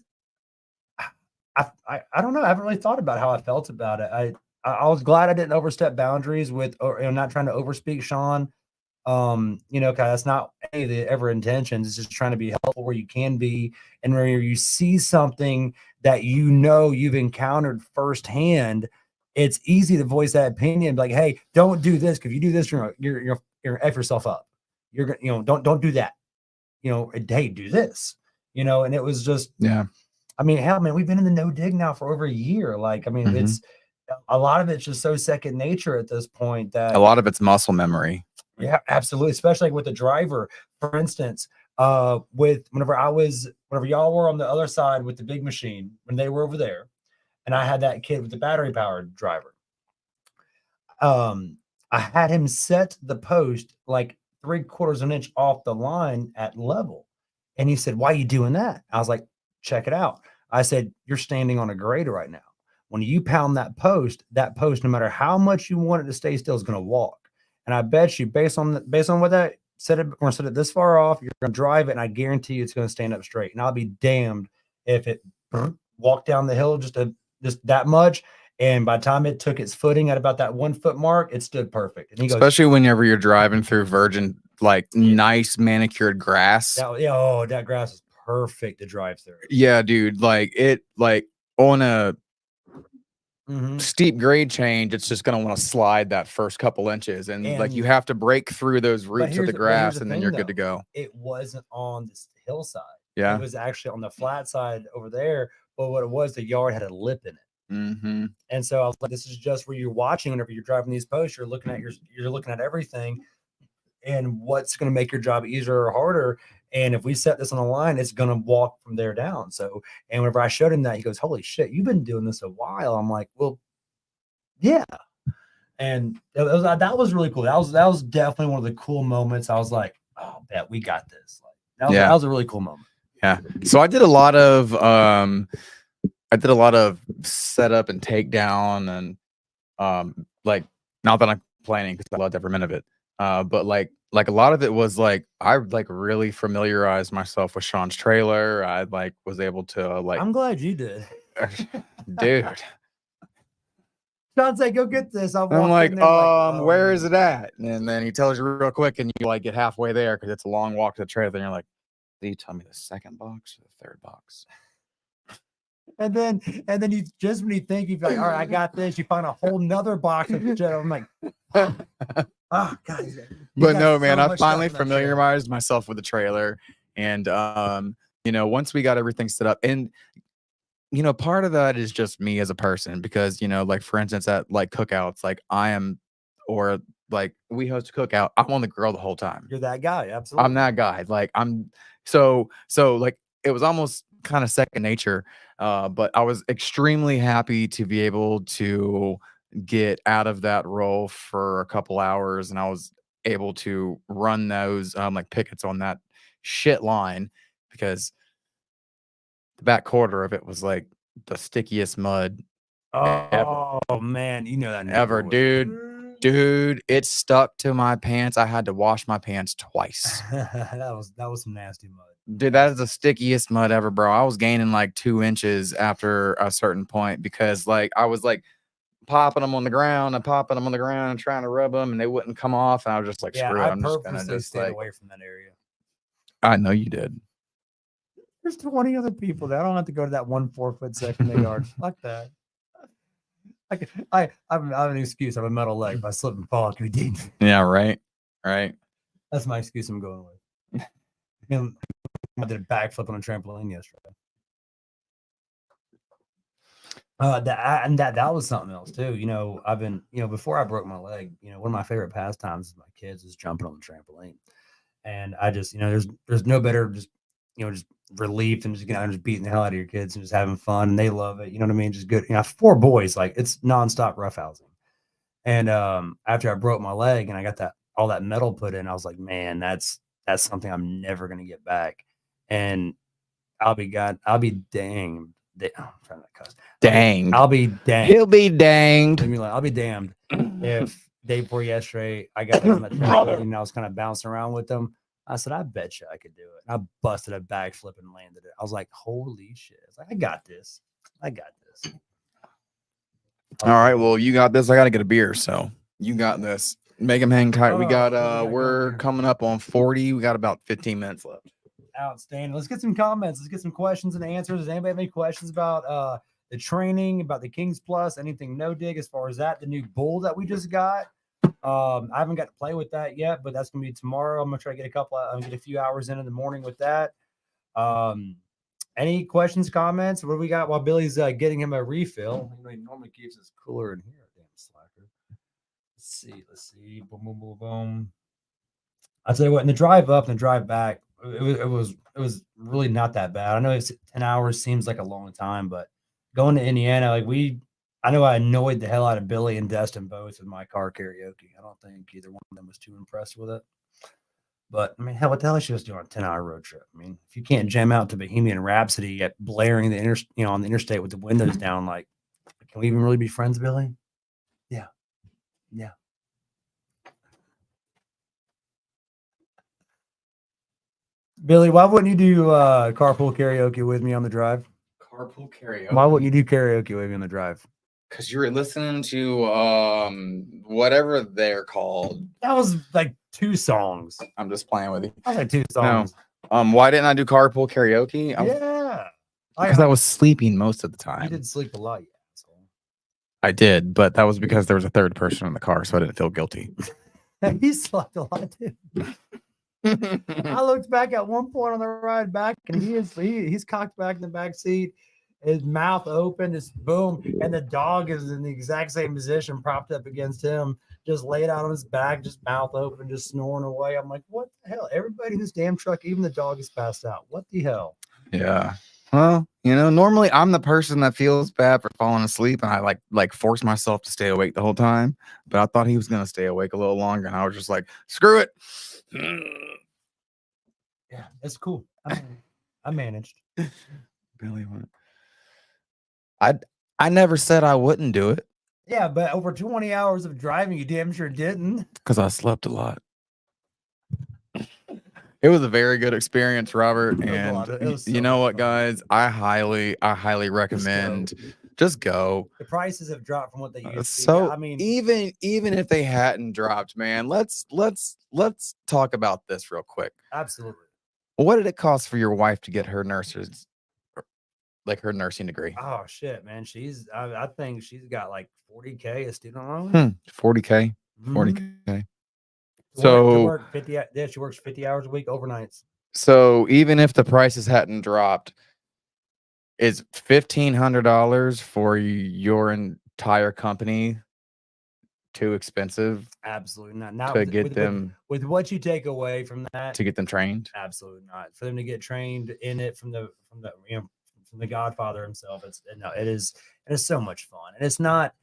I don't know, I haven't really thought about how I felt about it. I was glad I didn't overstep boundaries with, or not trying to overspeak Sean. Cause that's not any of the ever intentions. It's just trying to be helpful where you can be. And where you see something that you've encountered firsthand, it's easy to voice that opinion. Like, hey, don't do this. Cause if you do this, you're gonna F yourself up. You're gonna, don't do that. Hey, do this. And it was just, yeah. I mean, hell, man, we've been in the no dig now for over a year. Like, I mean, it's a lot of it's just so second nature at this point that a lot of it's muscle memory. Yeah, absolutely. Especially with the driver, for instance, whenever I was whenever y'all were on the other side with the big machine, when they were over there, and I had that kid with the battery powered driver. I had him set the post like 3/4 of an inch off the line at level. And he said, "Why are you doing that?" I was like, "Check it out." I said, "You're standing on a grade right now. When you pound that post, no matter how much you want it to stay still, is going to walk. And I bet you, based on what that set it, we're going to set it this far off, you're going to drive it, and I guarantee you it's going to stand up straight. And I'll be damned if it walked down the hill just that much. And by the time it took its footing at about that 1 foot mark, it stood perfect." And he goes, especially whenever you're driving through virgin, like nice manicured grass. that grass is perfect to drive through. Yeah, dude. Like on a steep grade change, it's just gonna want to slide that first couple inches, and like you have to break through those roots of the grass, and then you're good to go. It wasn't on this hillside. Yeah, it was actually on the flat side over there. But what it was, the yard had a lip in it. And so I was like, this is just where you're watching. Whenever you're driving these posts, you're looking at everything and what's going to make your job easier or harder. And if we set this on a line, it's going to walk from there down. So, and whenever I showed him that, he goes, "Holy shit, you've been doing this a while." I'm like, "Well, yeah." And that was really cool. That was definitely one of the cool moments. I was like, "Oh, bet we got this." Like, that was a really cool moment. Yeah. So I did a lot of setup and takedown, and like, not that I'm complaining because I loved every minute of it, but like a lot of it was like I like really familiarized myself with Sean's trailer. I like was able to like. I'm glad you did, dude. Sean's like, "Go get this." I'm like, where is it at? And then he tells you real quick, and you like get halfway there because it's a long walk to the trailer. Then you're like, "Did you tell me the second box or the third box?" And then you just when you think you're like, "All right, I got this," you find a whole nother box of shit. I'm like, "Oh God!" But no, man, I finally familiarized myself with the trailer, and once we got everything set up, and part of that is just me as a person, because like for instance at like cookouts, like I am, or like we host a cookout, I'm on the grill the whole time. You're that guy, absolutely. I'm that guy. Like I'm so like it was almost kind of second nature. But I was extremely happy to be able to get out of that role for a couple hours, and I was able to run those like pickets on that shit line, because the back quarter of it was like the stickiest mud ever. Man, that ever, dude, it stuck to my pants. I had to wash my pants twice. that was some nasty mud. Dude, that is the stickiest mud ever, bro. I was gaining like 2 inches after a certain point, because like I was like popping them on the ground and trying to rub them, and they wouldn't come off. And I was just like, screw it. I'm just gonna stay away from that area. I know you did. There's 20 other people there. I don't have to go to that 1 4-foot section of the yard. Fuck that. I have an excuse. I have a metal leg. If I slip and fall, it could be dangerous. Yeah, right. That's my excuse I'm going with. I did a backflip on a trampoline yesterday. That was something else too. I've been, before I broke my leg, one of my favorite pastimes with my kids is jumping on the trampoline. And I just, there's no better just relief and just beating the hell out of your kids and just having fun, and they love it. You know what I mean? Just good. 4 boys, like it's nonstop roughhousing. And after I broke my leg and I got all that metal put in, I was like, man, that's something I'm never gonna get back. And I'll be danged. I'm trying to cuss. Dang. I'll be danged. He'll be danged. I'll be damned if day before yesterday I got on the trampoline and I was kind of bouncing around with them. I said, I bet you I could do it. And I busted a backflip and landed it. I was like, holy shit. I was like, I got this. All right. Well, you got this. I got to get a beer. So you got this. Make them hang tight. We got, we're coming up on 40. We got about 15 minutes left. Outstanding. Let's get some comments. Let's get some questions and answers. Does anybody have any questions about the training, about the Kings Plus, anything no dig as far as that, the new bull that we just got? I haven't got to play with that yet, but that's gonna be tomorrow. I'm gonna try to get a few hours in the morning with that. Any questions, comments? What do we got while Billy's getting him a refill? He normally keeps his cooler in here. Damn slacker. Let's see. Boom, boom, boom, boom. I'll tell you what, in the drive up and the drive back, it was really not that bad. I know it's 10 hours seems like a long time, but going to Indiana, I know I annoyed the hell out of Billy and Destin both with my car karaoke. I don't think either one of them was too impressed with it. But I mean, hell, what the hell is she supposed to do on a 10-hour road trip? I mean, if you can't jam out to Bohemian Rhapsody at blaring on the interstate with the windows down, like, can we even really be friends, Billy? Yeah. Yeah. Billy, why wouldn't you do carpool karaoke with me on the drive? Carpool karaoke. Why wouldn't you do karaoke with me on the drive? Because you were listening to whatever they're called. That was like 2 songs. I'm just playing with you. I was like 2 songs. No. Why didn't I do carpool karaoke? Because I was sleeping most of the time. You did sleep a lot, yeah. I did, but that was because there was a third person in the car, so I didn't feel guilty. He slept a lot too. I looked back at one point on the ride back, and he's cocked back in the back seat, his mouth open, just boom, and the dog is in the exact same position, propped up against him, just laid out on his back, just mouth open, just snoring away. I'm like, what the hell? Everybody in this damn truck, even the dog, is passed out. What the hell? Yeah. Well, normally I'm the person that feels bad for falling asleep, and I like force myself to stay awake the whole time. But I thought he was gonna stay awake a little longer, and I was just like, screw it. Yeah, it's cool. I managed. Billy went. I never said I wouldn't do it. Yeah, but over 20 hours of driving, you damn sure didn't. Because I slept a lot. It was a very good experience, Robert. And you know what, guys? I highly recommend just go. The prices have dropped from what they used to. So I mean, even if they hadn't dropped, man, let's talk about this real quick. Absolutely. What did it cost for your wife to get her her nursing degree? Oh shit, man. I think she's got like 40K a student loan. 40K. 40K. Mm-hmm. So she works 50 hours a week overnights. So even if the prices hadn't dropped, is $1,500 for your entire company too expensive? Absolutely not. To get them with what you take away from that, to get them trained? Absolutely not. For them to get trained in it from the Godfather himself, it is so much fun, and it's not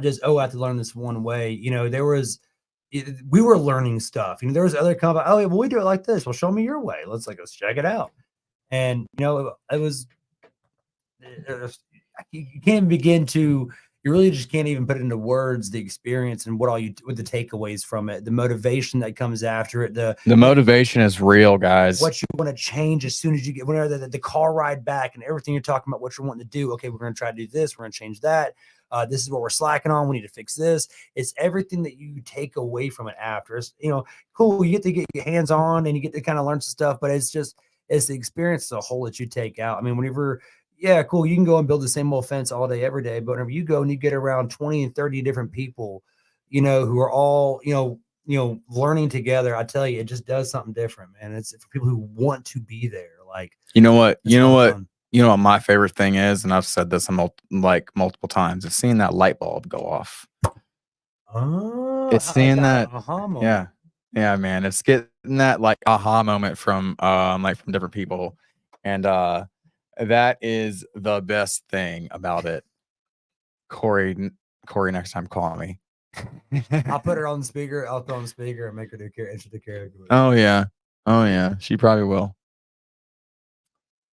just I have to learn this one way. We were learning stuff. There was other companies. Oh, well, we do it like this. Well, show me your way. Let's check it out. And it was you can't begin to. You really just can't even put into words the experience and what the takeaways from it, the motivation that comes after it. The motivation is real, guys. What you want to change as soon as you get whenever the car ride back and everything you're talking about, what you're wanting to do. Okay, we're going to try to do this. We're going to change that. This is what we're slacking on. We need to fix this. It's everything that you take away from it after. It's, cool. You get to get your hands on and you get to kind of learn some stuff, but it's the experience as a whole that you take out. I mean, whenever, yeah, cool, you can go and build the same old fence all day, every day, but whenever you go and you get around 20 and 30 different people, who are all, learning together, I tell you, it just does something different, man. It's for people who want to be there. Like, what my favorite thing is, and I've said this multiple times, is seeing that light bulb go off. Oh, it's seeing that aha moment. Yeah, man. It's getting that aha moment from from different people. And that is the best thing about it. Corey, next time call me. I'll put her on the speaker. I'll throw on the speaker and make her do karaoke. Oh yeah. She probably will.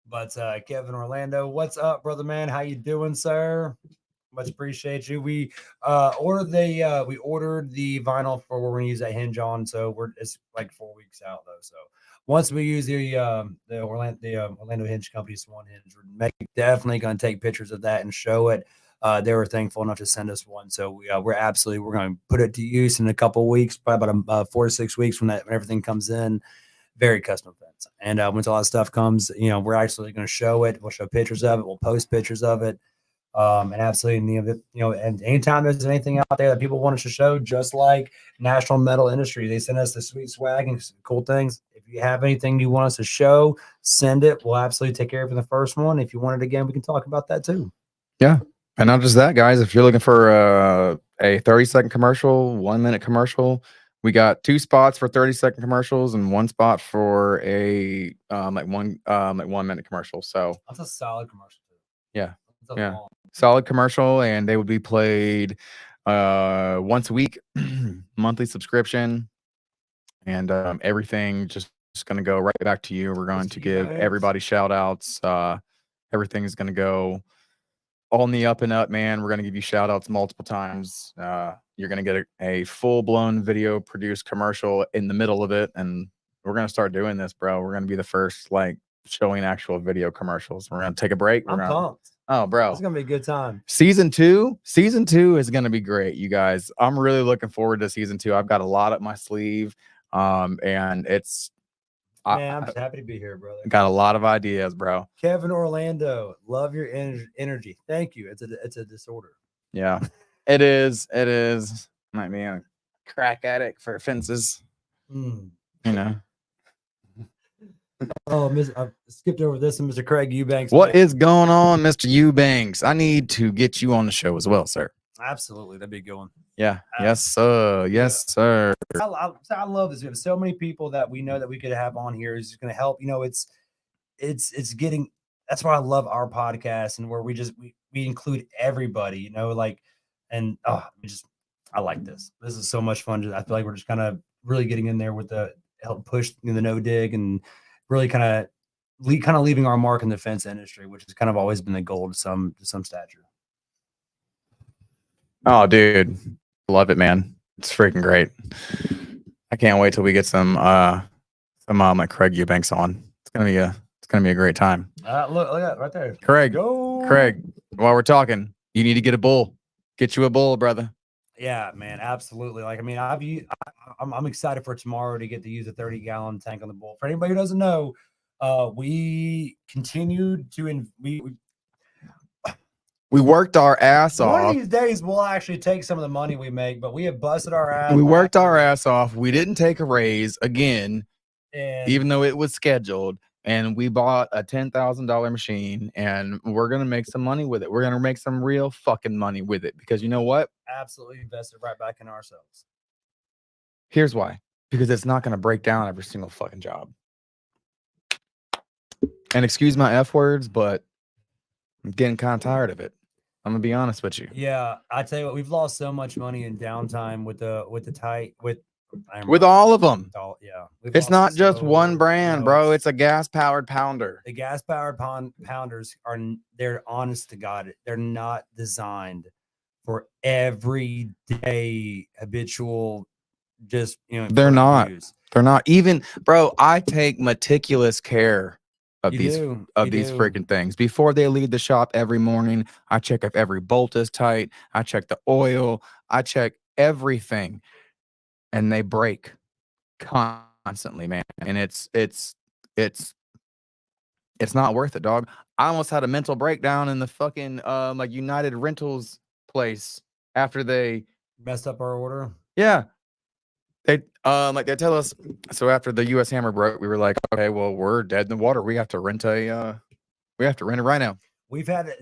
But Kevin Orlando, what's up, brother man? How you doing, sir? Much appreciate you. We ordered the vinyl for what we're gonna use that hinge on. So it's like 4 weeks out though. So once we use the Orlando Hinge Company Swan Hinge, we're definitely gonna take pictures of that and show it. They were thankful enough to send us one. So we're going to put it to use in a couple of weeks, probably about 4 to 6 weeks when everything comes in. Very custom fence. And once all that stuff comes, we're actually going to show it. We'll show pictures of it. We'll post pictures of it. And absolutely, and anytime there's anything out there that people want us to show, just like National Metal Industry, they send us the sweet swag and cool things. If you have anything you want us to show, send it. We'll absolutely take care of it in the first one. If you want it again, we can talk about that too. Yeah. And not just that, guys. If you're looking for a 30-second commercial, 1 minute commercial, We got 2 spots for 30-second commercials and 1 spot for a like 1 minute commercial. So That's a solid commercial. yeah, That's a yeah. long. Solid commercial, and they would be played once a week, monthly subscription, and everything just going to go right back to you. We're going to give everybody shout outs. Everything's going to go all in the up and up, man. We're going to give you shout outs multiple times. You're going to get a full-blown video produced commercial in the middle of it, and we're going to start doing this, bro. We're going to be the first like showing actual video commercials. We're going to take a break. I'm pumped. Oh, bro, It's gonna be a good time. Season two is gonna be great, you guys. I'm really looking forward to season 2. I've got a lot up my sleeve, and it's. Man, I'm just happy to be here, brother. Got a lot of ideas, bro. Kevin Orlando, love your energy. Thank you. It's a disorder. Yeah, it is. It is. Might be a crack addict for fences. You know. Oh, I skipped over this one, Mr. Craig Eubanks. What is going on, Mr. Eubanks? I need to get you on the show as well, sir. Absolutely, that'd be a good one. Yeah. Yes, sir. Yes, sir. I love this. We have so many people that we know that we could have on here. Is going to help. You know, it's getting. That's why I love our podcast and where we include everybody. You know, like, and I like this. This is so much fun. I feel like we're just kind of really getting in there with the help push the no dig and really kind of leaving our mark in the fence industry, which has kind of always been the goal to some stature. Oh, dude, love it, man. It's freaking great. I can't wait till we get some like Craig Eubanks on. It's gonna be a great time. Look at that right there, Craig. Go. Craig, while we're talking, you need to get a bull. Get you a bull, brother. Yeah, man, absolutely. Like, I mean, I'm excited for tomorrow to get to use a 30-gallon tank on the bull. For anybody who doesn't know, we continued to we worked our ass off. One of these days, we'll actually take some of the money we make, but we have busted our ass. We worked our ass off. We didn't take a raise again, even though it was scheduled. And we bought a $10,000 machine, and we're going to make some money with it. We're going to make some real fucking money with it, because you know what? Absolutely invested right back in ourselves. Here's why. Because it's not going to break down every single fucking job. And excuse my F words, but I'm getting kind of tired of it. I'm going to be honest with you. Yeah, I tell you what, we've lost so much money in downtime with all of them. Yeah. It's not just one brand, bro. It's a gas-powered pounder. The gas-powered pounders they're honest to God. They're not designed for everyday habitual, just, They're not. Use. They're not. Even, bro, I take meticulous care of these freaking things. Before they leave the shop every morning, I check if every bolt is tight. I check the oil. I check everything. And they break constantly, man. And it's not worth it, dog. I almost had a mental breakdown in the fucking like United Rentals place after they messed up our order. Yeah. They they tell us, so after the US Hammer broke, we were like, okay, well, we're dead in the water. We have to rent it right now. We've had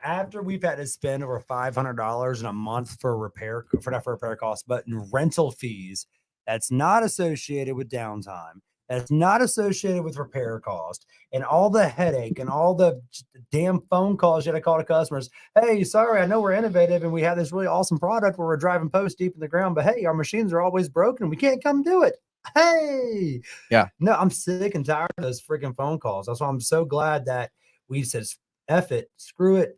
after we've had to spend over $500 in a month for repair costs, but in rental fees that's not associated with downtime, that's not associated with repair cost, and all the headache and all the damn phone calls you had to call to customers. Hey, sorry, I know we're innovative and we have this really awesome product where we're driving posts deep in the ground, but hey, our machines are always broken. We can't come do it. Hey, yeah, no, I'm sick and tired of those freaking phone calls. That's why I'm so glad that we said, F it, screw it.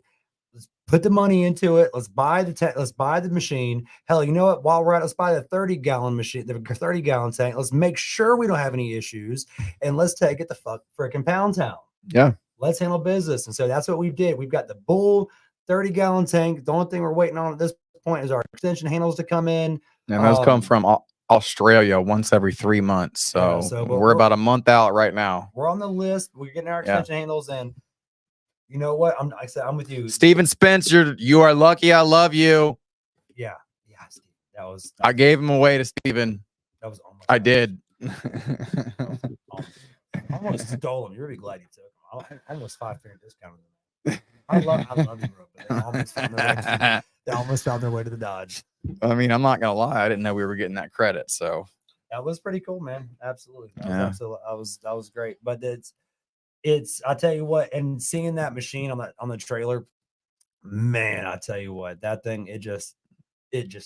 Let's put the money into it. Let's buy the machine. Hell, you know what? While we're at it, let's buy the 30-gallon machine, the 30-gallon tank. Let's make sure we don't have any issues, and let's take it to freaking Pound Town. Yeah. Let's handle business. And so that's what we did. We've got the Bull 30-gallon tank. The only thing we're waiting on at this point is our extension handles to come in. And those come from Australia once every 3 months. So, we're about a month out right now. We're on the list. We're getting our extension handles in. You know what? I'm with you. Steven Spence, you are lucky. I love you. Yeah. Steve. I gave him away to Steven. That was almost. I did. I almost stole him. You're really glad you took him. I almost 5-figure discounted him. I love you, bro. But they almost found their way to the Dodge. I mean, I'm not gonna lie, I didn't know we were getting that credit. So That was pretty cool, man. Absolutely. Yeah. That was great. But it's I tell you what, and seeing that machine on the trailer, man, I tell you what, that thing it just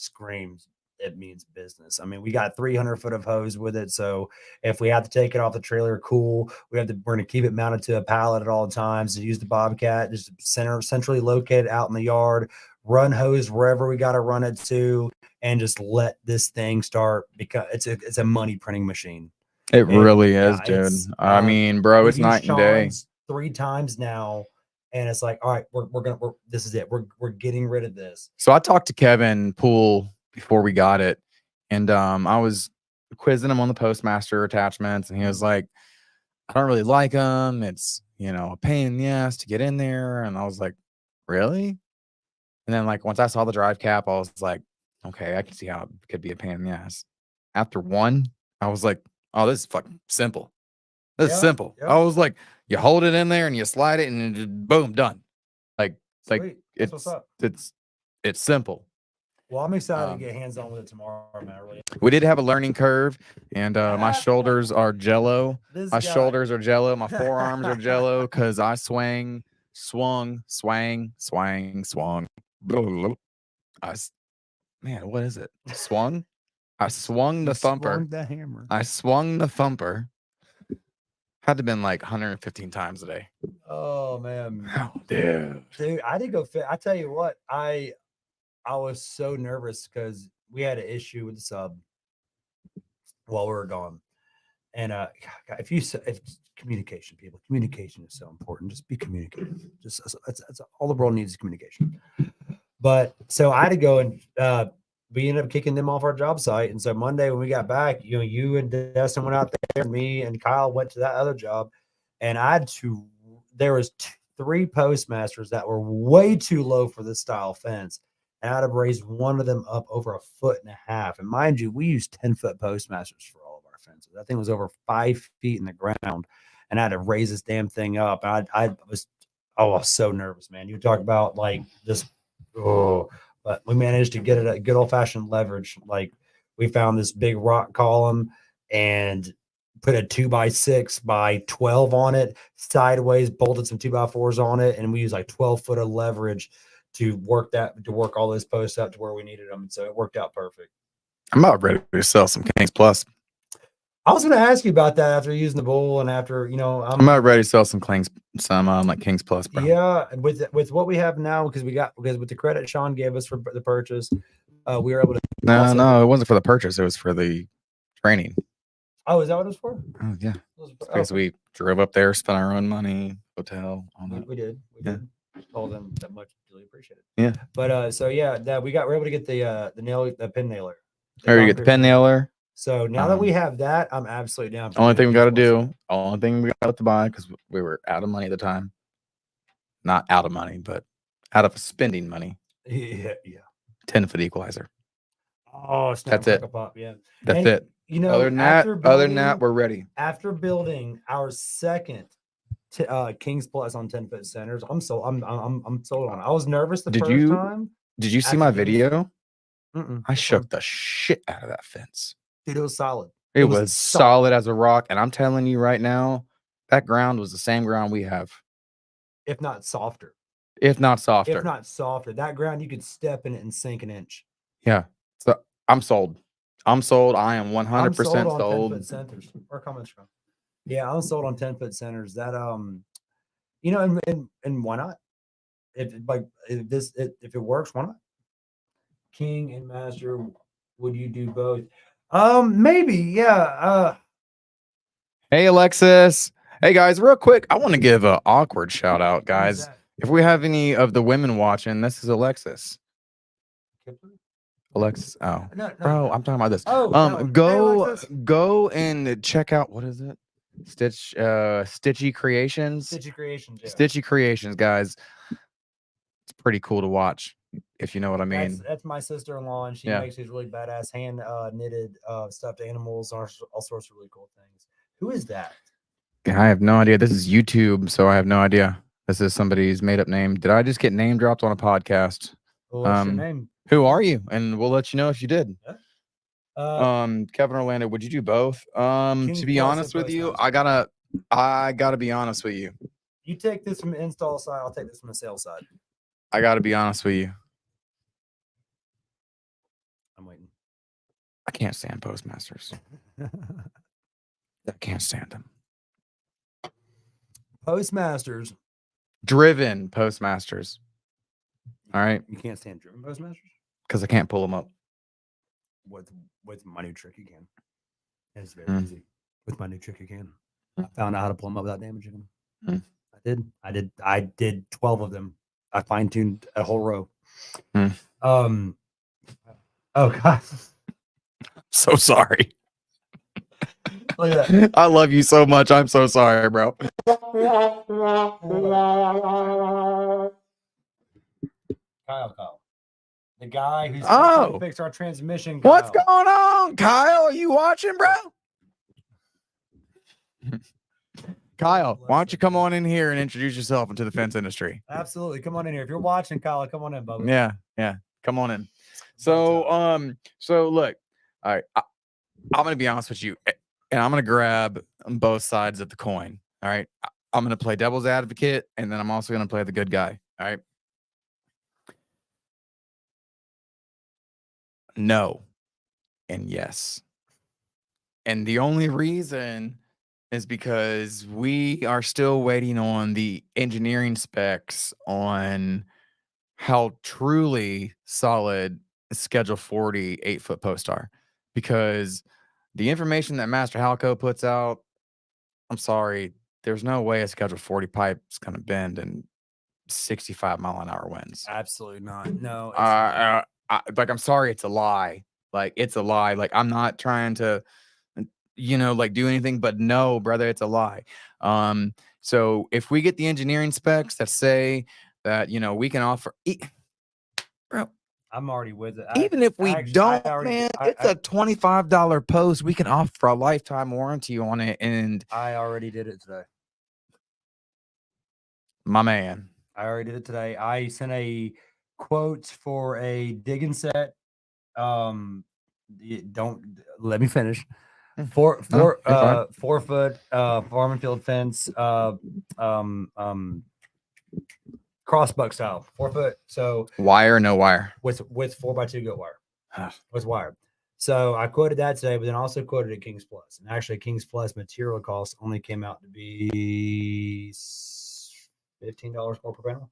screams it means business. I mean, we got 300 foot of hose with it, so if we have to take it off the trailer, cool. We're gonna keep it mounted to a pallet at all times. To use the Bobcat, just centrally located out in the yard. Run hose wherever we got to run it to, and just let this thing start because it's a money printing machine. it really Yeah, is, dude. I mean, bro, we've it's used night and day. Sean's 3 times now, and it's like, all right, we're this is it. We're getting rid of this. So I talked to Kevin Poole before we got it, and I was quizzing him on the Postmaster attachments, and he was like, I don't really like them. It's, a pain in the ass to get in there. And I was like, really? And then like once I saw the drive cap, I was like, okay, I can see how it could be a pain in the ass. After one, I was like, oh, this is fucking simple. This is simple. Yep. I was like, you hold it in there and you slide it and just, boom, done. Like That's what's up. it's simple. Well, I'm excited to get hands on with it tomorrow, man. Really. We did have a learning curve, and my shoulders are jello. My shoulders are jello. My forearms are jello because I swung. Man, what is it? Swung? I swung the thumper. Swung the hammer. I swung the thumper. Had to been like 115 times a day. Oh man. Oh, dude, I did go fit. I tell you what, I was so nervous because we had an issue with the sub while we were gone. And if communication, people, communication is so important. Just be communicative. Just that's all the world needs is communication. But so I had to go and we ended up kicking them off our job site. And so Monday when we got back, you and Dustin went out there, and me and Kyle went to that other job, and there was 3 postmasters that were way too low for this style fence. And I'd have raised one of them up over 1.5 feet. And mind you, we used 10-foot postmasters for all of our fences. That thing was over 5 feet in the ground, and I had to raise this damn thing up. And I was so nervous, man. You talk about like just but we managed to get it a good old-fashioned leverage. Like we found this big rock column and put a 2x6 by 12 on it sideways, bolted some 2x4s on it, and we used like 12 foot of leverage to work all those posts up to where we needed them. And so it worked out perfect. I'm about ready to sell some Kings Plus. I was going to ask you about that after using the bull and after, I'm about ready to sell some like Kings Plus, bro. Yeah. And with what we have now, because with the credit Sean gave us for the purchase, we were able to. No, it wasn't for the purchase. It was for the training. Oh, is that what it was for? Oh, yeah. Because we drove up there, spent our own money, hotel, all that. We did. We did. Told them that much. Really appreciate it. Yeah. But so yeah, that we were able to get the pin nailer. You get the pin nailer. So now that we have that, I'm absolutely down. Only thing we got to buy, because we were out of money at the time. Not out of money, but out of spending money. Yeah. 10-foot equalizer. Oh, that's it. Pop, yeah. That's it. Other than that, we're ready. After building our second Kings Plus on 10-foot centers, I'm sold. I'm sold on it. I was nervous the first time. Did you see my video? Mm-mm. I shook the shit out of that fence. Dude, it was solid. It was solid as a rock. And I'm telling you right now, that ground was the same ground we have. If not softer. That ground, you could step in it and sink an inch. Yeah. So I'm sold. I am 100% sold. 10-foot centers. Where comments from? Yeah, I'm sold on 10-foot centers. That and why not? If it works, why not? King and Master, would you do both? Maybe, yeah. Hey, Alexis. Hey, guys, real quick, I want to give an awkward shout out, guys. If we have any of the women watching, this is Alexis. Alexis, no, bro, I'm talking about this. Go and check out, what is it? Stitchy Creations. Stitchy Creations, guys. It's pretty cool to watch, if you know what I mean. That's my sister-in-law, and she makes these really badass hand knitted stuffed animals, all sorts of really cool things. Who is that? I have no idea. This is YouTube, so I have no idea. This is somebody's made-up name. Did I just get name dropped on a podcast? What's your name? Who are you? And we'll let you know if you did. Yeah. Kevin Orlando, would you do both? To be honest with you, I gotta be honest with you. You take this from the install side, I'll take this from the sales side. I gotta be honest with you. I'm waiting. I can't stand postmasters. I can't stand them. Postmasters. Driven postmasters. All right. You can't stand driven postmasters? Because I can't pull them up. With my new trick, you can. It's very easy. With my new trick, you can. I found out how to pull them up without damaging them. I did 12 of them. I fine-tuned a whole row. Oh God. So sorry. Look at that. I love you so much. I'm so sorry, bro. Kyle. The guy who's Oh. to fix our transmission. What's Kyle. going on, Kyle? Are you watching, bro? Kyle, why don't you come on in here and introduce yourself into the fence industry? Absolutely. Come on in here. If you're watching, Kyle, come on in, Bubba. Yeah. Come on in. So look, all right, I'm gonna be honest with you, and I'm gonna grab both sides of the coin. All right. I'm gonna play devil's advocate, and then I'm also gonna play the good guy. All right. No. And yes. And the only reason is because we are still waiting on the engineering specs on how truly solid Schedule 40 8-foot posts are. Because the information that Master Halco puts out, I'm sorry, there's no way a Schedule 40 pipe is going to bend in 65-mile-an-hour winds. Absolutely not. No. I'm sorry, it's a lie. Like, it's a lie. Like, I'm not trying to, do anything, but no, brother, it's a lie. So if we get the engineering specs that say that, we can offer, bro, I'm already with it. Even if we don't, man, it's a $25 post. We can offer a lifetime warranty on it. And I already did it today. My man. I already did it today. I sent a quote for a digging set. Don't let me finish. 4 foot farm and field fence, crossbuck style, 4 foot. So wire, no wire, with 4x2 goat wire, with wire. So I quoted that today, but then also quoted at Kings Plus, and actually Kings Plus material cost only came out to be $15 more per panel,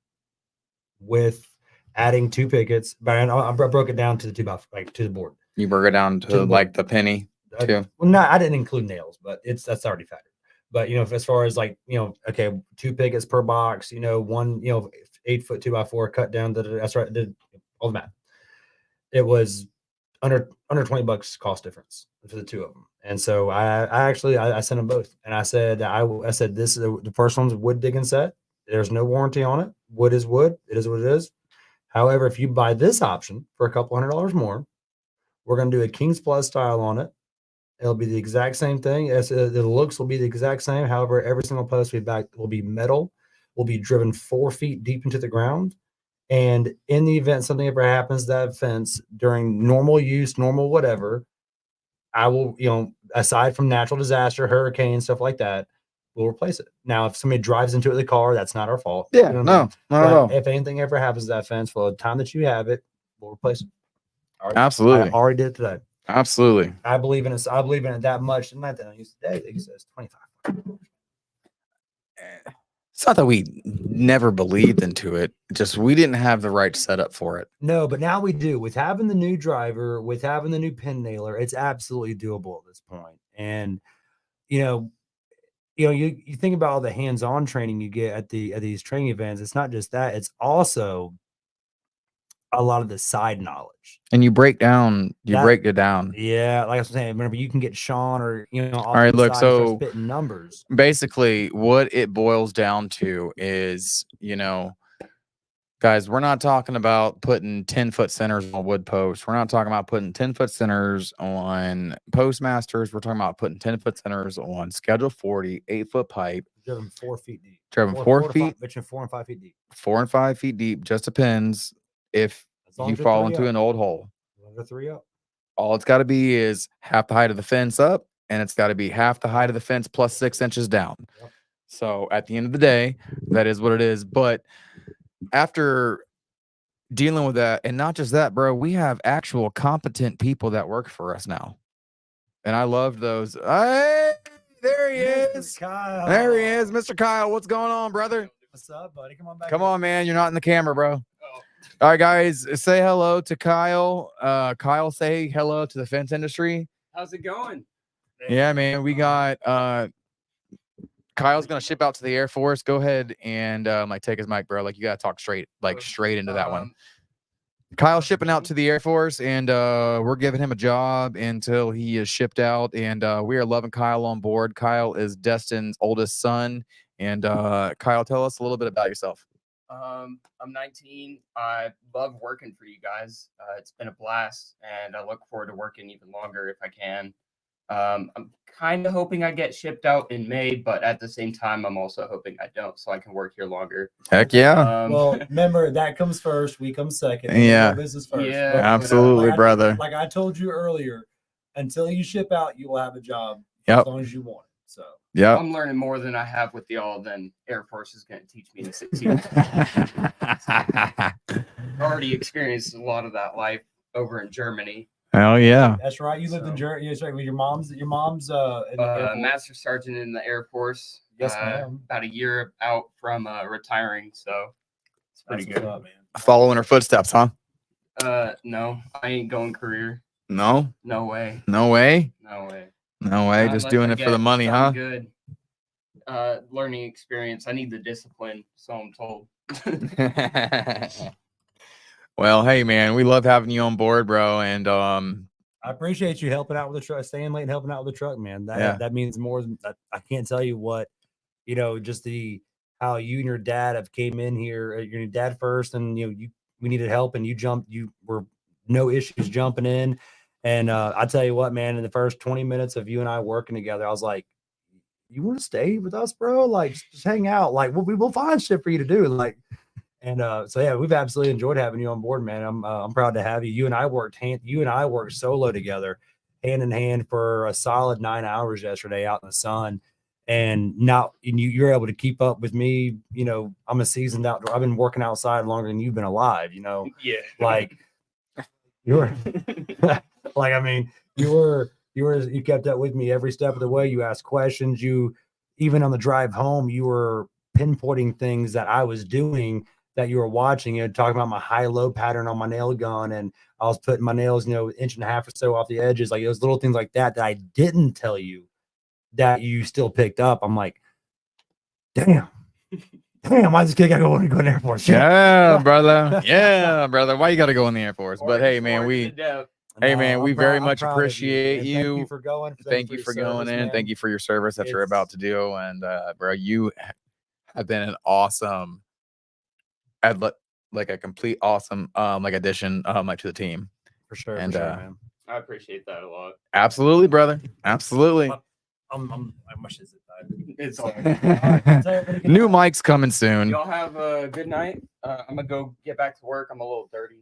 with adding 2 pickets. But I broke it down to the 2x, to the board. You broke it down to like the penny too. Well, no, I didn't include nails, but that's already factored. But as far as okay, 2 pickets per box, one 8-foot 2x4 cut down. That's right. Did all the math. It was under $20 cost difference for the 2 of them. And so I sent them both, and I said this is the first one's wood digging set. There's no warranty on it. Wood is wood. It is what it is. However, if you buy this option for a couple $100 more, we're going to do a Kings Plus style on it. It'll be the exact same thing. The looks will be the exact same. However, every single post will be metal, will be driven 4 feet deep into the ground. And in the event something ever happens to that fence during normal use, normal whatever, I will, aside from natural disaster, hurricane, stuff like that, we'll replace it. Now, if somebody drives into it with a car, that's not our fault. Yeah, not at all. If anything ever happens to that fence, for the time that you have it, we'll replace it. Absolutely. I already did it today. Absolutely. I believe in it. I believe in it that much. And not that I use today. It says 25. It's not that we never believed into it. Just we didn't have the right setup for it. No, but now we do. With having the new driver, with having the new pin nailer, it's absolutely doable at this point. And you think about all the hands-on training you get at these training events. It's not just that. It's also a lot of the side knowledge, and you break it down. Yeah, like I was saying, remember you can get Sean or all right, look, so spitting numbers. Basically what it boils down to is, guys, we're not talking about putting 10-foot centers on wood posts. We're not talking about putting 10-foot centers on postmasters. We're talking about putting 10-foot centers on Schedule 40 8-foot pipe, driven 4 feet deep, driven 4 feet, between 4 and 5 feet deep. 4 and 5 feet deep. Just depends if long you as you're fall 3 into up. an old hole. Go 3 up. All it's got to be is half the height of the fence up, and it's got to be half the height of the fence plus 6 inches down. Yep. So at the end of the day, that is what it is. But after dealing with that, and not just that, bro, we have actual competent people that work for us now. And I love those. Hey, there he is. Kyle. There he is, Mr. Kyle. What's going on, brother? What's up, buddy? Come on back. Come on, man. You're not in the camera, bro. All right, guys, say hello to Kyle. Kyle, say hello to the fence industry. How's it going? Yeah, man. We got Kyle's gonna ship out to the Air Force. Go ahead and like take his mic, bro. Like you gotta talk straight, like straight into that one. Kyle's shipping out to the Air Force, and we're giving him a job until he is shipped out. And we are loving Kyle on board. Kyle is Destin's oldest son. And Kyle, tell us a little bit about yourself. I'm 19. I love working for you guys. It's been a blast, and I look forward to working even longer if I can. I'm kind of hoping I get shipped out in May, but at the same time, I'm also hoping I don't, so I can work here longer. Heck yeah. Well, remember, that comes first. We come second. Yeah. Business first. Yeah. But, Absolutely, brother. Like I told you earlier, until you ship out, you will have a job Yep. as long as you want it. So Yeah. I'm learning more than I have with y'all than Air Force is going to teach me in 6 years. Already experienced a lot of that life over in Germany. Hell yeah. that's right. You lived in Germany. That's right. With your mom's in the Air Force. Master Sergeant in the Air Force. Yes, ma'am. About a year out from retiring, so it's pretty That's what's good. up, man. Following her footsteps, huh? No, I ain't going career. No. No way. No way. No way. No way. Not Just unless doing I it for the get money, huh? something Good. Learning experience. I need the discipline, so I'm told. Well, hey man, we love having you on board, bro. And I appreciate you helping out with the truck, staying late and helping out with the truck, man. That means more than I can't tell you what, just how you and your dad have came in here, your dad first, and we needed help and you were no issues jumping in. And I tell you what, man, in the first 20 minutes of you and I working together, I was like, you want to stay with us, bro? Like just hang out. Like we'll find shit for you to do. Like, and so yeah, we've absolutely enjoyed having you on board, man. I'm proud to have you. You and I worked solo together, hand in hand for a solid 9 hours yesterday out in the sun. And you're able to keep up with me. I'm a seasoned outdoor. I've been working outside longer than you've been alive. Yeah. Like you're like, I mean, you kept up with me every step of the way. You asked questions. You even on the drive home, you were pinpointing things that I was doing that you were watching. Talking about my high-low pattern on my nail gun, and I was putting my nails, inch and a half or so off the edges, like those little things like that I didn't tell you that you still picked up. I'm like, damn, why does this kid gotta go in the Air Force? yeah, brother. Yeah, brother. Why you gotta go in the Air Force? But hey, man, we very much appreciate you. Thank you for going. Thank you for going in. Man. Thank you for your service that you're about to do. And bro, you have been an awesome, like a complete awesome addition to the team. For sure. And man. I appreciate that a lot. Absolutely, brother. Absolutely. How much is it? It's all New mics coming soon. Y'all have a good night. I'm gonna go get back to work. I'm a little dirty,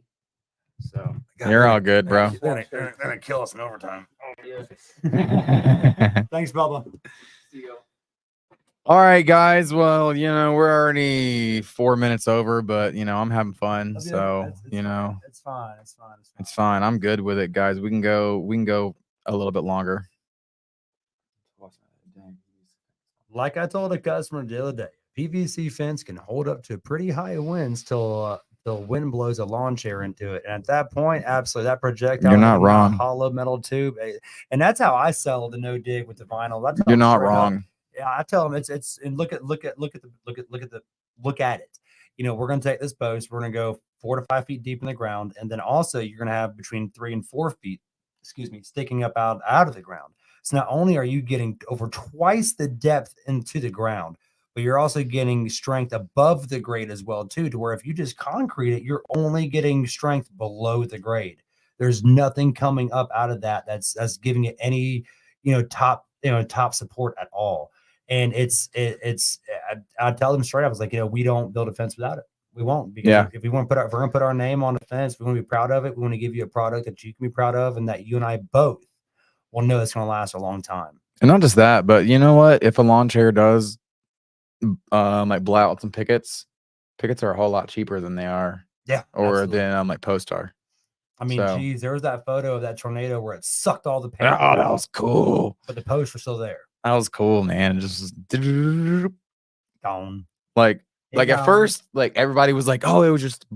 so You're all good, bro. They're gonna kill us in overtime. oh, yeah. Thanks, Bubba. See you. All right, guys. Well, we're already 4 minutes over, but I'm having fun. So, it's fine. it's fine. I'm good with it, guys. We can go a little bit longer. Like I told a customer the other day, PVC fence can hold up to pretty high winds till wind blows a lawn chair into it. And at that point, absolutely, that projectile. You're not wrong. Hollow metal tube, and that's how I sell the no dig with the vinyl. You're not wrong. Yeah, I tell them it's and look at it. We're gonna take this post. We're gonna go 4 to 5 feet deep in the ground, and then also you're gonna have between 3 and 4 feet, sticking up out of the ground. So not only are you getting over twice the depth into the ground, but you're also getting strength above the grade as well too. To where if you just concrete it, you're only getting strength below the grade. There's nothing coming up out of that's giving it any top support at all. And I tell them straight up, I was like, we don't build a fence without it. We won't, because Yeah. if we want to if we're gonna put our name on the fence, we want to be proud of it. We want to give you a product that you can be proud of, and that you and I both will know it's gonna last a long time. And not just that, but you know what? If a lawn chair does like blow out some pickets are a whole lot cheaper than they are. Yeah. Or absolutely. than like post are. I mean, So- geez, there was that photo of that tornado where it sucked all the Oh, paint, that off, was cool. but the posts were still there. That was cool, man. Just Gone. like at gone. first, like everybody was like, "Oh, it was just,"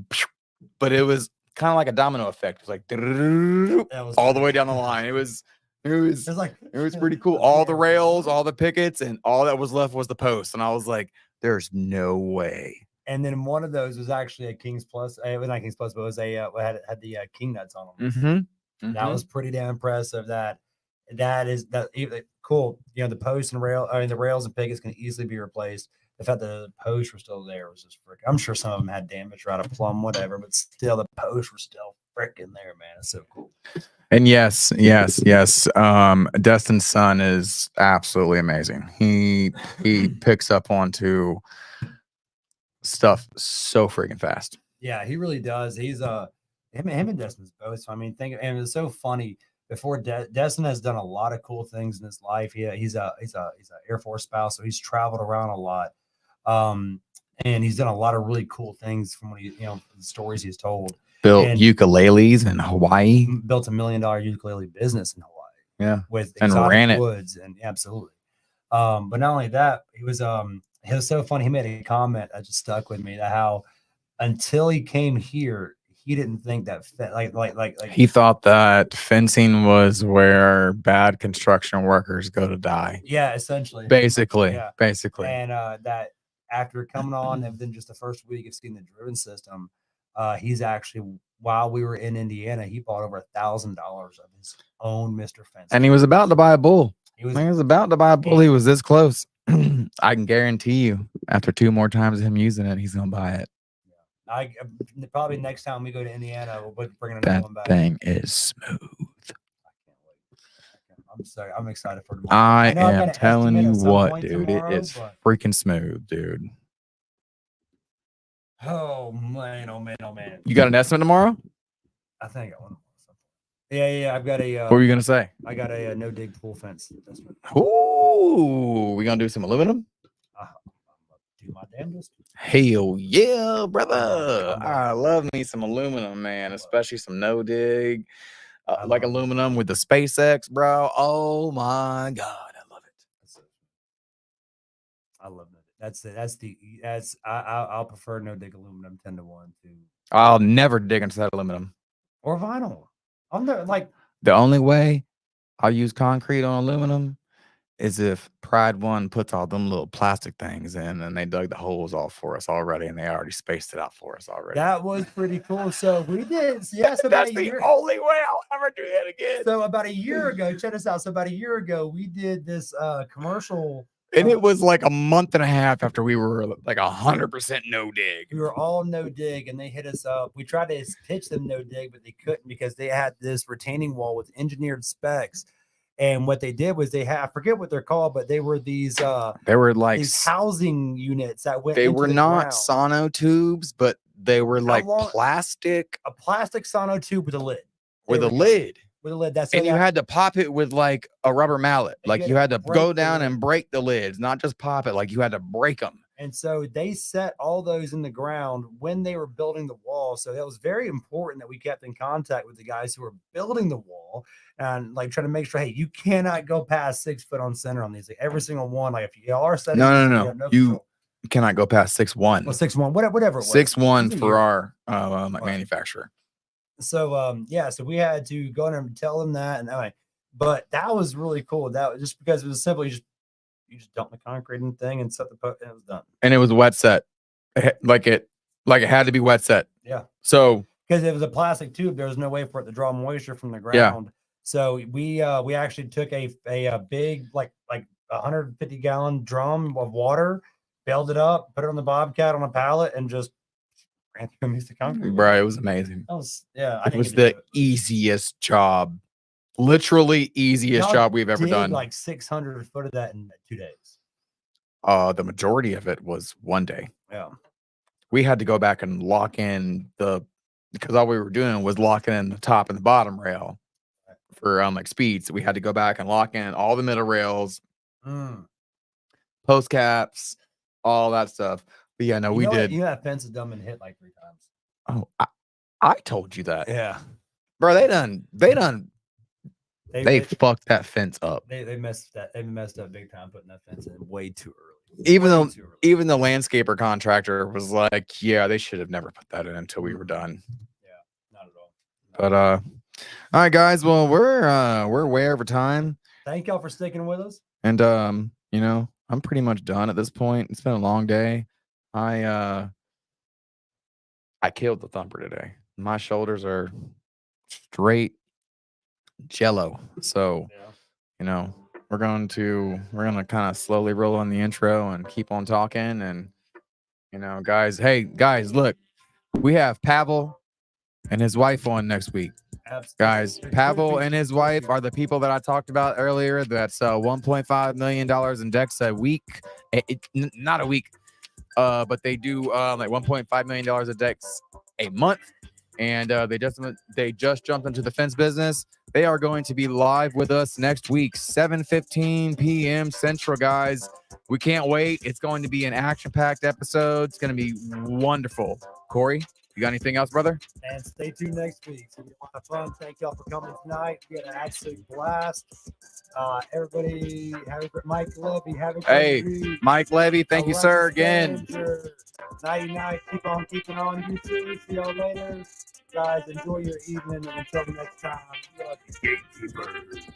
but it was kind of like a domino effect. It was like That was all the way down the line. It was like it was pretty cool. All the rails, all the pickets, and all that was left was the post. And I was like, "There's no way." And then one of those was actually a King's Plus. It was not King's Plus, but it was a had the King nuts on them. Mm-hmm. That was pretty damn impressive. That is cool. You know, the posts and the rails and pickets can easily be replaced. The fact that the posts were still there was just freaking. I'm sure some of them had damage or out of plumb, whatever, but still the posts were still freaking there, man. It's so cool. And yes. Destin's son is absolutely amazing. He picks up onto stuff so freaking fast. Yeah, he really does. He's him and Destin's both. I mean, and it's so funny. Before Destin has done a lot of cool things in his life. He's a Air Force spouse, so he's traveled around a lot. And he's done a lot of really cool things from what the stories he's told. Built And ukuleles in Hawaii. Built $1 million ukulele business in Hawaii. Yeah, with and exotic ran it. woods and absolutely. But not only that, it was so funny. He made a comment that just stuck with me, that how until he came here, he didn't think that like He thought that fencing was where bad construction workers go to die. Yeah, essentially. Basically. And that after coming on and then just the first week of seeing the driven system, he's actually, while we were in Indiana, he bought over $1,000 of his own Mr. Fence. And he was about to buy a bull. He was about to buy a bull. He was this close. I can guarantee you, after 2 more times of him using it, he's gonna buy it. I probably next time we go to Indiana, we'll bring another That one back. thing is smooth. I can't wait. I'm sorry. I'm excited for tomorrow. I know I've got am an telling estimate you at some what, point dude. tomorrow, It is but- freaking smooth, dude. Oh man, oh man, oh man. You got an estimate tomorrow? I think I want to. Yeah. I've got a. What were you gonna say? I got a no dig pool fence. That's what Ooh, we gonna do some aluminum? I'm gonna do my damnedest. Hell yeah, brother. I love me some aluminum, man, especially some no dig. Like aluminum with the SpaceX, bro. Oh my God, I love it. I love it. I'll prefer no dig aluminum 10-1 to I'll never dig into that aluminum. or vinyl. I'm there like The only way I'll use concrete on aluminum is if Pride One puts all them little plastic things in and they dug the holes all for us already and they already spaced it out for us already. that was pretty cool. So we did. Yes, That's the only way I'll ever do that again. So about a year ago, check us out. So about a year ago, we did this commercial. And it was like a month and a half after we were like 100% no dig. We were all no dig, and they hit us up. We tried to pitch them no dig, but they couldn't because they had this retaining wall with engineered specs. And what they did was I forget what they're called, but they were these They were like these housing units that went. they into were the not ground. sono tubes, but they were like long- plastic A plastic sono tube with a lid. with There a we go. lid. With a lid. That's And you had to pop it with like a rubber mallet. And Like you you had to break go the down lid. and break the lids, not just pop it. Like you had to break them. And so they set all those in the ground when they were building the wall. So that was very important that we kept in contact with the guys who were building the wall and like trying to make sure, hey, you cannot go past 6 foot on center on these. Like every single one, like if you are setting, No. have You control. cannot go past 6'1". Well, 6'1", whatever it was. 6'1" It's a for year. our Right. manufacturer. So so we had to go in and tell them that, and anyway, but that was really cool. That was just because it was simply you just dump the concrete in the thing and set the and it was done. And it was wet set. Like it had to be wet set. Yeah. So Because it was a plastic tube, there was no way for it to draw moisture from the ground. So we actually took a big like 150-gallon drum of water, bailed it up, put it on the Bobcat on a pallet, and just ran through a piece of concrete. bro, it was amazing. That was I It didn't was get to the do it. easiest job. Literally easiest Y'all job we've ever did done. like 600 foot of that in 2 days. The majority of it was one day. Yeah. we had to go back and lock in because all we were doing was locking in the top and the bottom rail for like speeds. So we had to go back and lock in all the middle rails, post caps, all that stuff. But yeah, no, we did. You know that fence has done been hit like 3 times. Oh, I told you that. Yeah, Bro, they fucked that fence up. They messed up big time putting that fence in way too early. Even the landscaper contractor was like, yeah, they should have never put that in until we were done. Yeah, not at all. But all right, guys. Well, we're way over time. Thank y'all for sticking with us. And you know, I'm pretty much done at this point. It's been a long day. I killed the thumper today. My shoulders are straight jello. So, you know, we're gonna kind of slowly roll on the intro and keep on talking. And you know, guys, look, we have Pavel and his wife on next week. Absolutely. Guys, Pavel and his wife are the people that I talked about earlier. That's $1.5 million in decks a week. Not a week, but they do like $1.5 million of decks a month. And they just jumped into the fence business. They are going to be live with us next week, 7:15 p.m. Central, guys. We can't wait. It's going to be an action-packed episode. It's going to be wonderful. Corey, you got anything else, brother? And stay tuned next week. It's going to be a lot of fun. Thank y'all for coming tonight. We had an absolute blast. Everybody, have a great Mike Levy. Have a great week. Mike Levy, thank you, sir, again. Nighty night. Keep on keeping on. You too. See y'all later. Guys, enjoy your evening. And until the next time, love you. Gatekeepers.